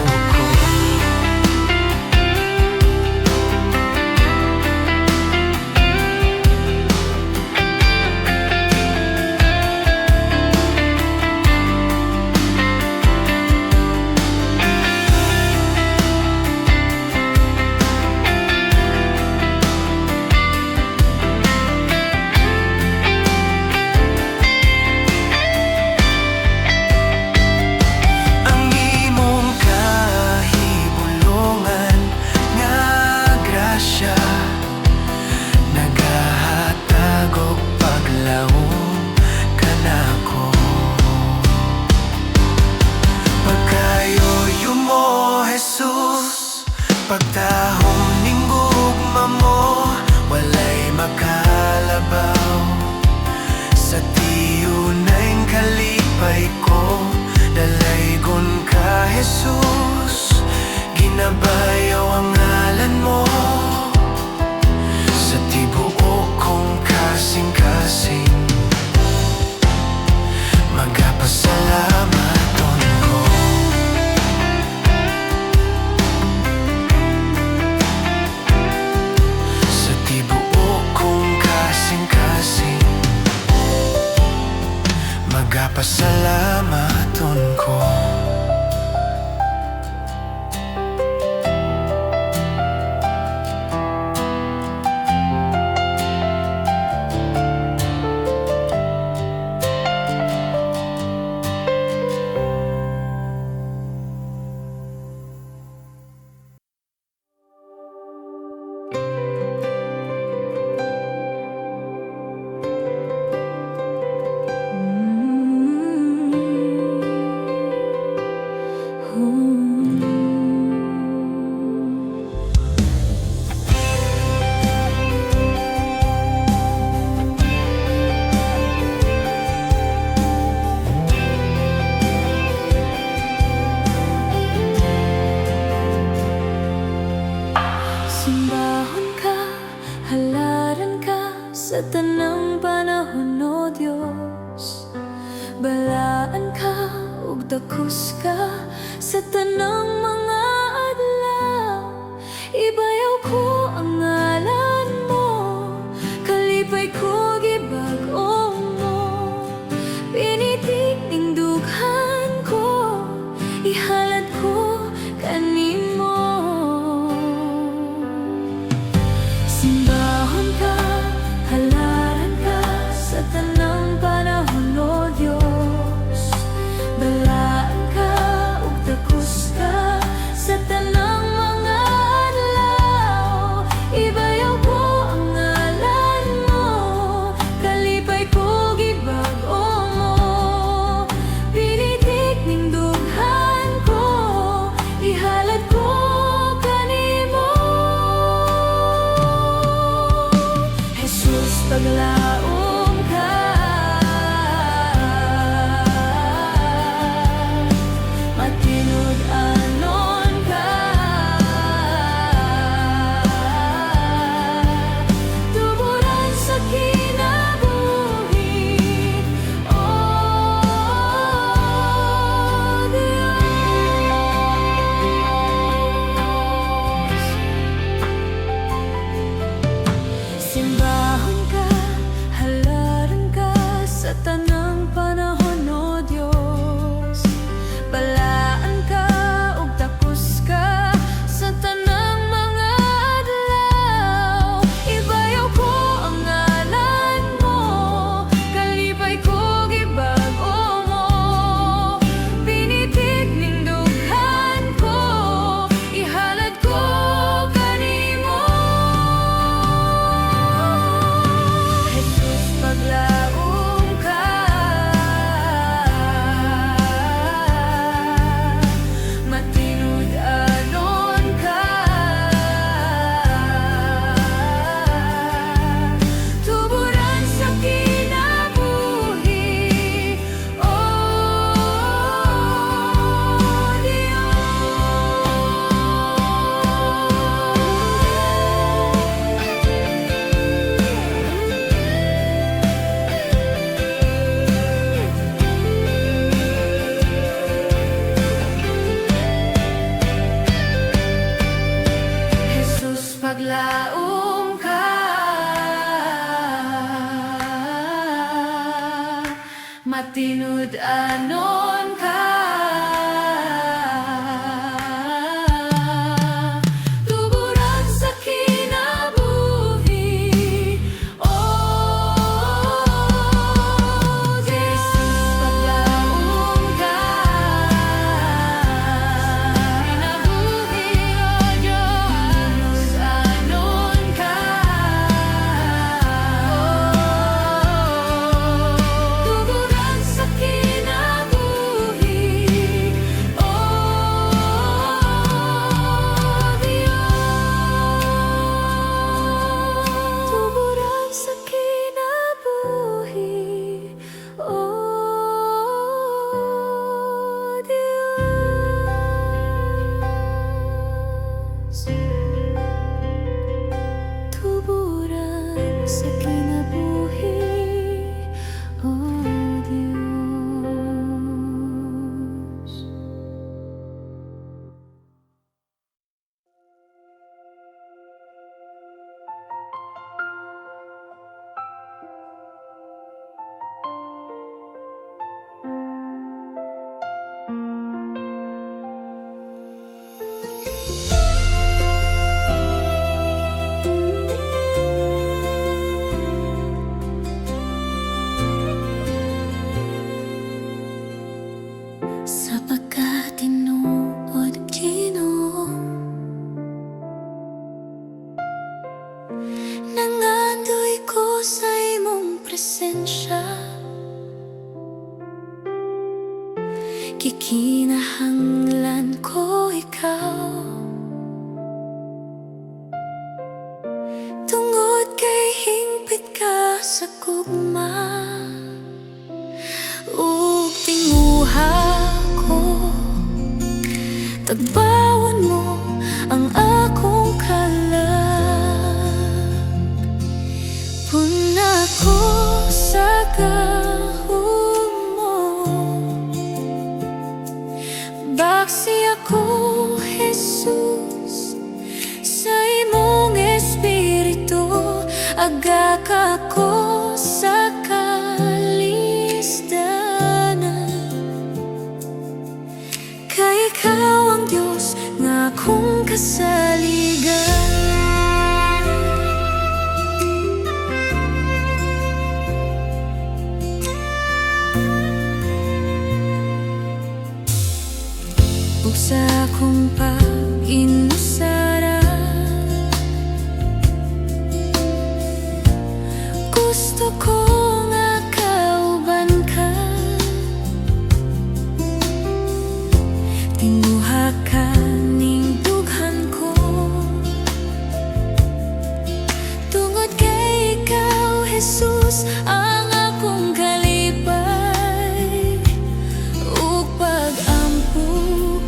D: Pagtahom ning gugma mo, walay makalabaw. Sa tiyunay kalipay ko, dalaygon ka, Jesus, ginabayaw ang ngalan mo. Sa tibuok kong kasing-kasing, magapasalamaton ko. Magapasalamaton ko. Sa tanang panahon, O Diyos, balaan ka ug dakos ka sa tanang mga adlaw. Ibayaw ko ang ngalan mo, kalipay ko gibag-o mo. Pinitig ning dughan ko, ihalad ko kanimo. Simbahon ka, halaran ka sa tanang panahon, O Diyos. Balaan ka ug dakos ka tinud-anon ka. Tuburan sa kinabuhi, oh Jesus, paglaong ka. Kinabuhi, oh Diyos, anon ka. Tuburan sa kinabuhi, oh Diyos. Tuburan sa kinabuhi, oh Diyos. Tuburan sa kinabuhi, oh Diyos. Sapagkat tinuod Ginoo, nangandoy ko sa imong presensya. Kikinahanglan ko ikaw, tungod kay hingpit ka sa gugma. Ug tinguha ko, tagbawan mo ang akong kalag. Puna ko sa gahom mo, baksi ako, Jesus, sa imong espiritu. Agaka ko sa kalisdanan, kay ikaw ang Diyos nga akong kasaligan. Ug sa akong pag-inusara, gusto ko nga kauban ka. Tinguha ka ning dughan ko, tungod kay ikaw, Jesus, ang akong kalipay. Ug pag-ampo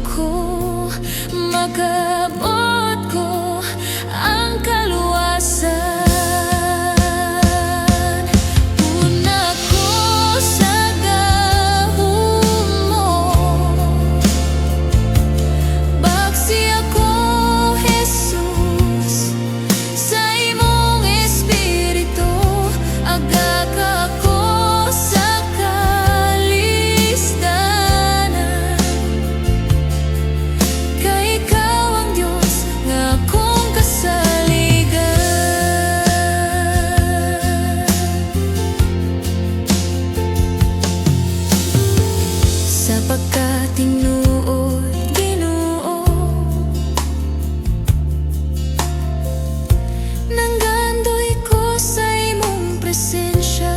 D: ko, magabot ko ang kaluwasan. Una ko sa gahom mo, baksi ako, Jesus, sa imong espiritu. Agaka ko sa kalisdanan, kay ikaw ang Diyos nga akong kasaligan. Sapagkat tinuod Ginoo, nanggandoy ko sa imong presensya.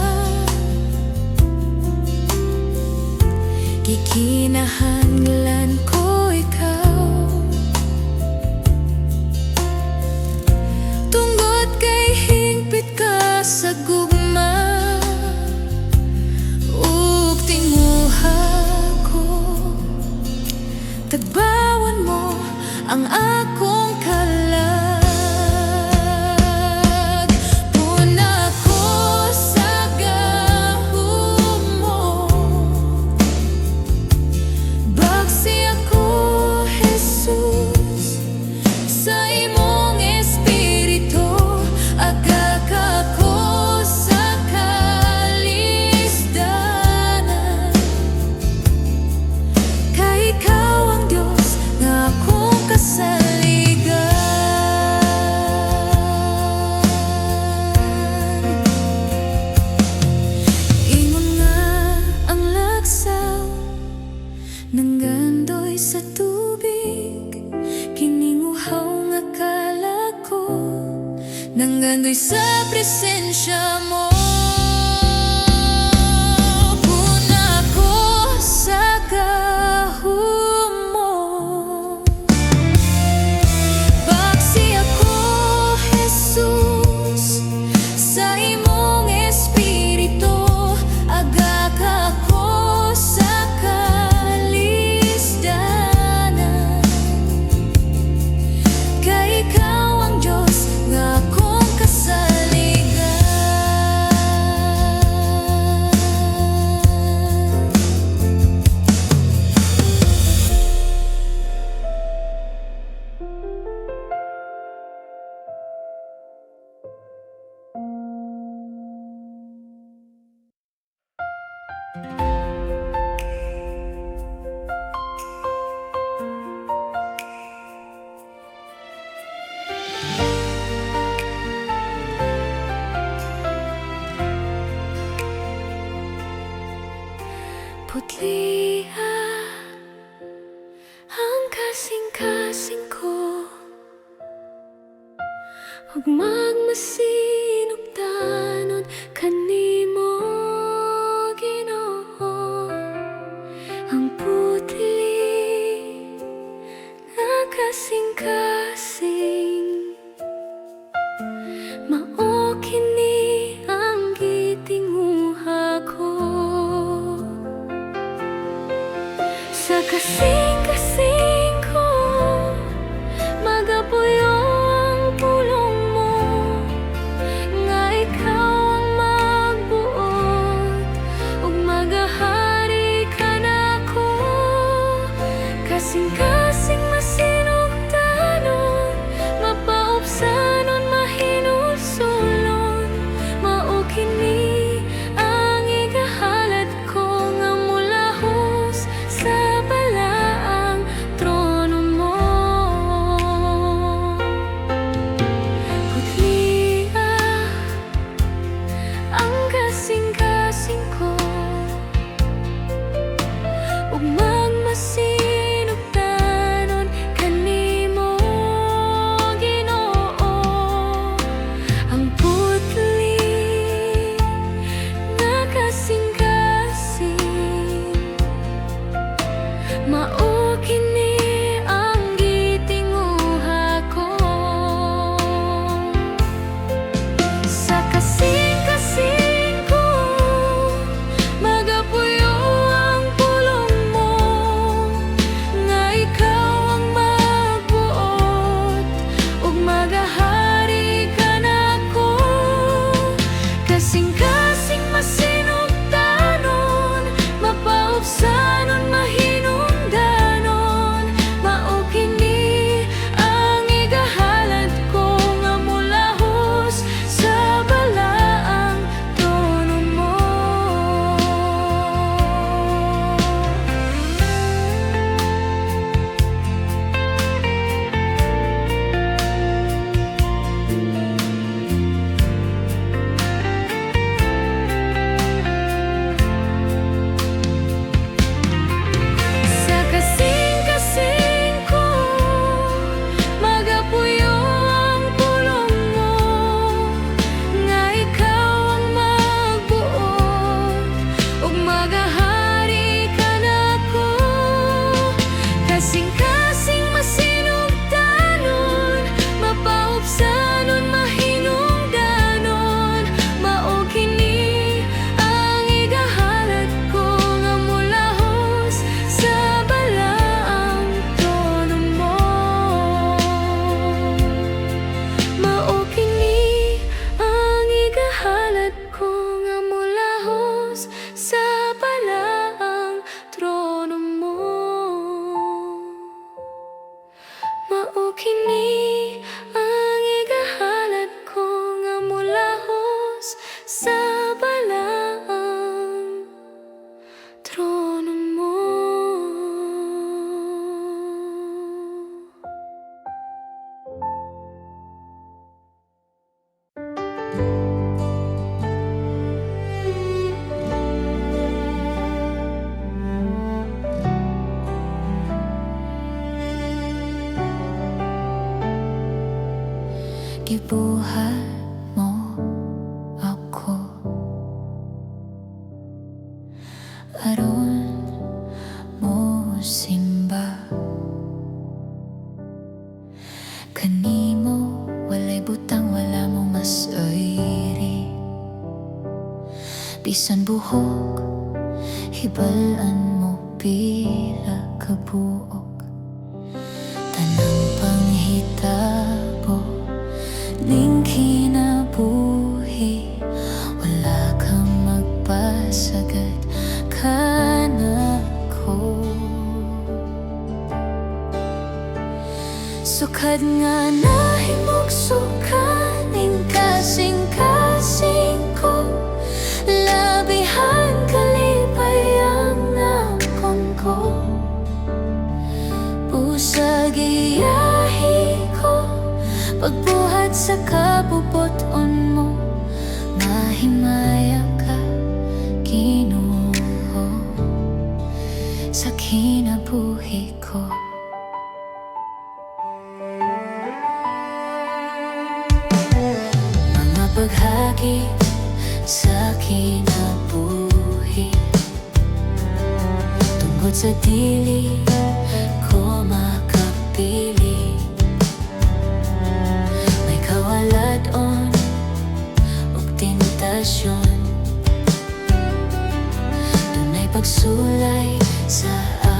D: Kikinahanglan ko ikaw, tungod kay hingpit ka sa gugma. Ug tinguha ko, tagbawan mo ang akong kalag. Puna ko sa gahom mo, baksi ako, Jesus, sa imong espiritu. Agaka ko sa kalisdanan,
C: sa tubig, kininguhaw nga kala ko, nanggandoy sa presensya mo. Puna ko sa gahom mo, baksi ako, Jesus, sa imong espiritu, agak ako sa kalisdanan. Kay ikaw ang Diyos nga akong kasaligan. Putliha ang kasing-kasing ko, ug magmasin ug tanon kanimo, Ginoo. Ang putli nga kasing-kasing, mao kini ang gitinguha ko. Sa kasing-kasing ko, magapuyo ang pulong mo, nga ikaw ang magbuot, ug magahari ka nako. Kasing-kasing masinugtanon, mapaubsanon, mahinulsulon, mao kini ang igahalad ko, nga mulahos sa balaang trono mo. Putliha ang kasing-kasing ko, ug magmasin ug tanon kanimo, Ginoo. Ang putli nga kasing-kasing, mao kini ang gitinguha ko. Sa kasing-kasing ko, magapuyo ang pulong mo, nga ikaw ang magbuot, ug magahari ka nako. Kasing-kasing masinugtanon, mapaubsanon, mahinungdan, gibuhat mo ako aron mo simba. Kanimo walay butang, wala mo masoyri. Bisan buhok hibalan mo pila ka buok. Tanang panghitabo ning kinabuhi, wala kang magpasagad kanako. Sukad nga nahimog sukaning kasing-kasing ko, labihan kalipay ang nakon ko. Usag iyahi ko, pagbuhat sa kabuboton mo, mahimaya ka Ginoo sa kinabuhi ko. Mga paghagi sa kinabuhi, tungkol sa dili ko makapili. May kawaladon ug tentasyon, dunay pagsulay sa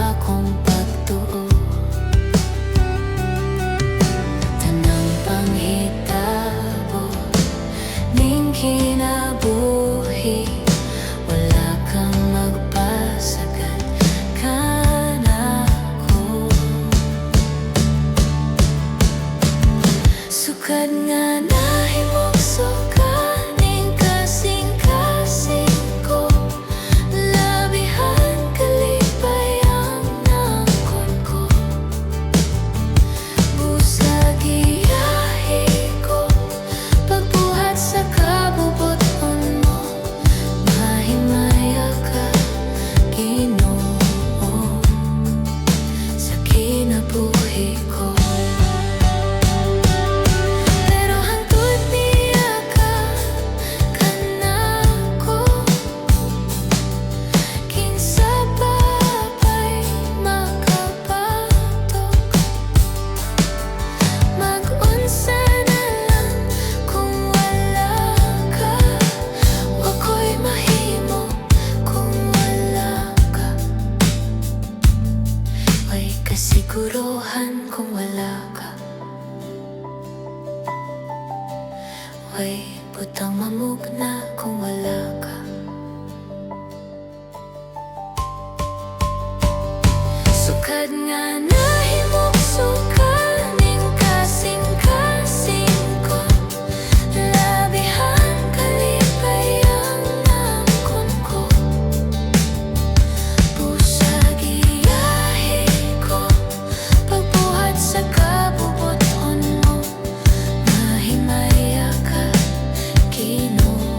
C: akong pagtuo. Tanang panghitabo ning kinabuhi, wala kang magpasagad kanako. Sukad nga nahimog sukaning kasing-kasing ko, labihan kalipay ang nakon ko. Busag iyahi ko, pagbuhat sa kabuboton mo, mahimaya ka Ginoo sa kinabuhi ko. Pero hangtod niya ka kanako, kinsa pa ba'y makapatok? Mag-unsa na lang kung wala ka, wako'y mahimo kung wala ka. Way kasiguruhan kung wala ka, way butang mamugna kung wala ka. Sukad nga nahimog sukaning kasing-kasing ko, labihan kalipay ang nakon ko. Busag iyahi ko, pagbuhat sa kabuboton mo, mahimaya ka Ginoo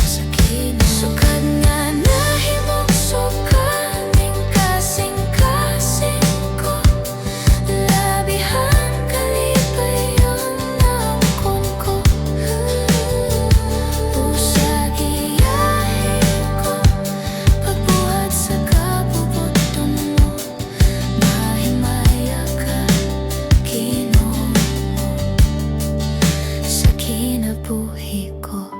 C: sa kinabuhi. Sukad nga nahimog sukaning kasing-kasing ko, labihan kalipay ang nakon ko. Busag iyahi ko, pagbuhat sa kabuboton mo, mahimaya ka Ginoo sa kinabuhi ko.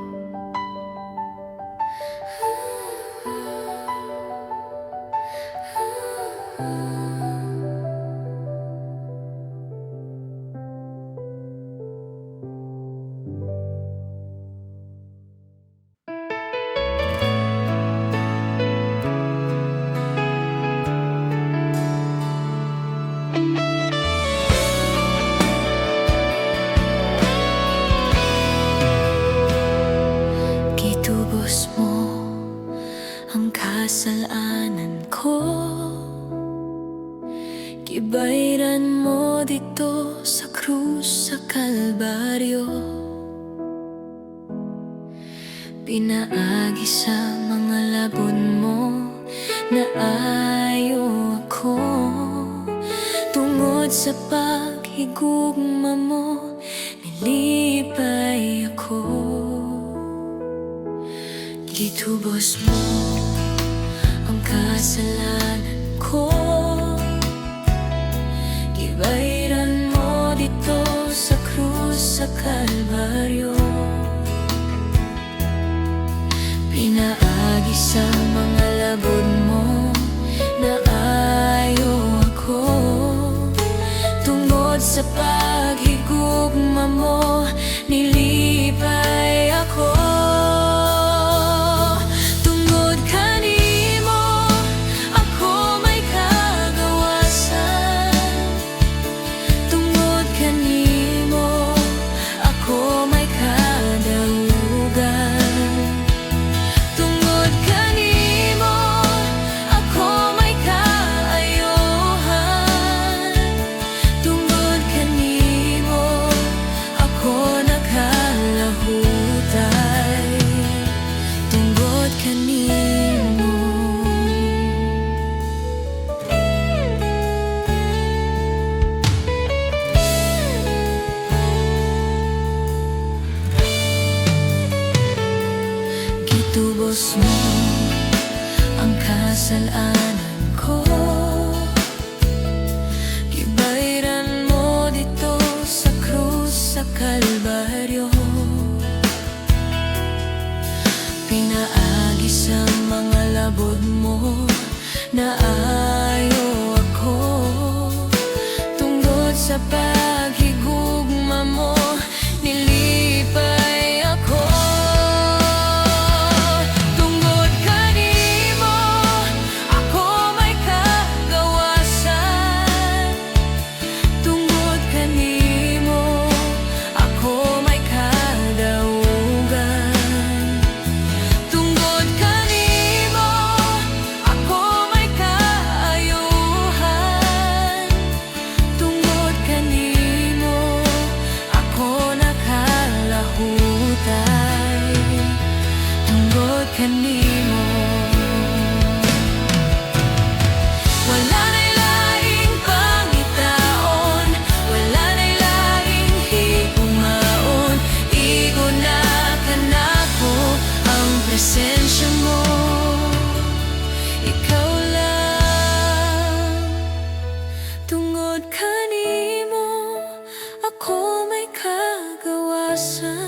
C: Gitubos mo ang kasalanan ko, gibayran mo dito sa krus sa Kalbaryo. Pinaagi sa mga labon mo na ayaw ako, tungod sa pag higugma mo, nilipay ako. Gitubos mo ang kasalanan ko, gibayran mo dito sa krus sa Kalbaryo. Pinaagi sa mga labod mo na ayaw ako. Tungod sa paghigugma mo, nilipay ako. Tungod kanimo, ako may kagawasan. Tungod kanimo, ako may kadaugan. Tungod kanimo, ako may kaayohan. Tungod kanimo, ako nakalahutay. Tungod kanimo. Gitubos mo ang kasalanan ko, gibayran mo dito sa krus sa Kalbaryo. Pinaagi sa mga labod mo na ayaw ako. Tungod sa paghigugma mo, nilipay ako. Tungod kanimo, ako may kagawasan. Tungod kanimo, ako may kadaugan. Tungod kanimo, ako may kaayuhan. Tungod kanimo, ako nakalahutay. Tungod kanimo, wala na'y laing pangitaon, wala na'y laing higumaon. Igo na kanako ang presensya mo, ikaw lang. Tungod kanimo, ako may kagawasan.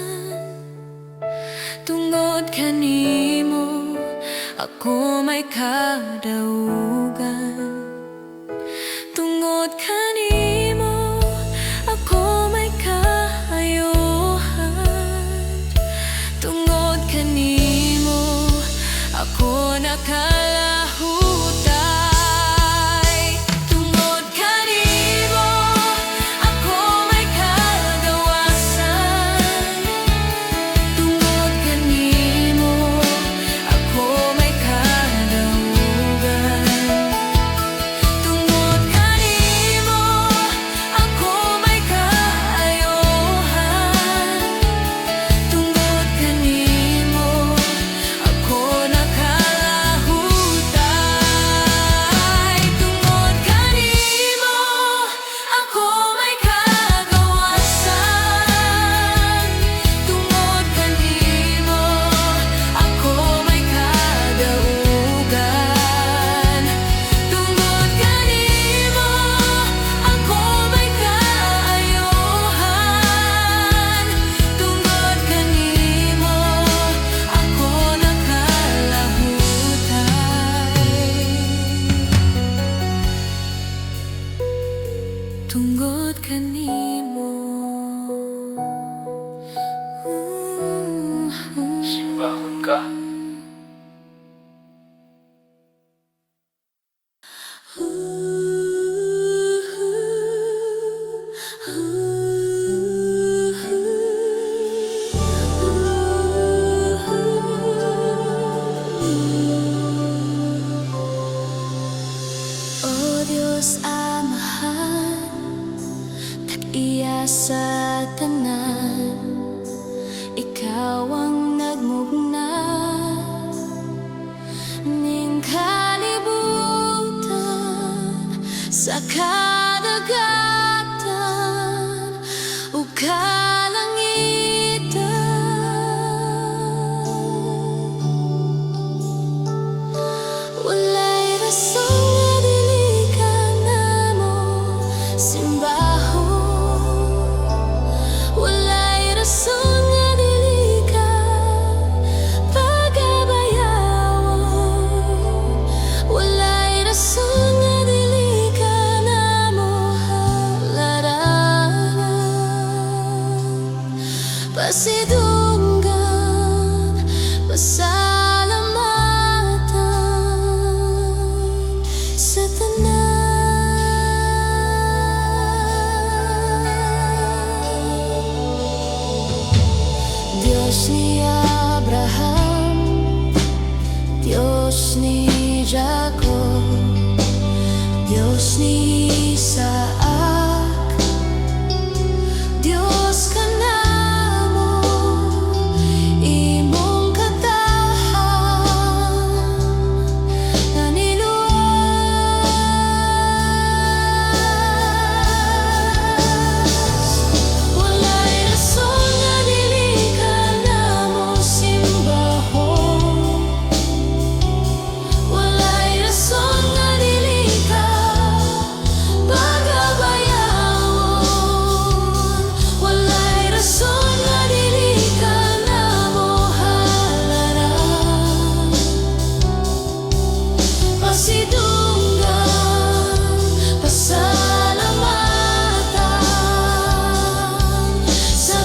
C: Tungod kanimo, ako may kadaugan. Tungod kanimo, ako may kaayuhan. Tungod kanimo, ako nakalahutay. Tungod kanimo, ako may kagawasan. Tungod kanimo, ako may kadaugan. Tungod kanimo, ako may kaayuhan. Tungod kanimo, ako nakalahutay. Tungod kanimo, ako may kagawasan. Tungod kanimo, ako may kadaugan. Tungod kanimo, ako may kaayuhan. Tungod kanimo, ako nakalahutay. Tungod kanimo.
B: Simbahon ka.
C: O Diyos Amahan, tag-iya sa tanan, Ikaw ang nagmugna ning kalibutan sa kadagatan. Diyos ni Abraham, Diyos ni Jacob, Diyos ni Isaac, Diyos ka namo, imong katahan na niluwas. Walay rason nga dili ka namo simbahon, walay rason nga dili ka pagabayawon, walay rason nga dili ka namo halaran. Pasidunggan, pasalamatan sa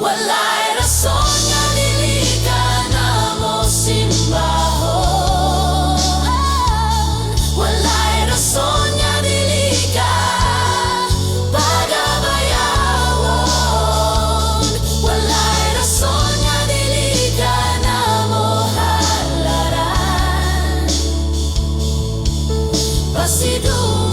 C: walay rason nga dili ka namo simbahon, walay rason nga dili ka pagabayawon, walay rason nga dili ka namo halaran. Pasidunggan,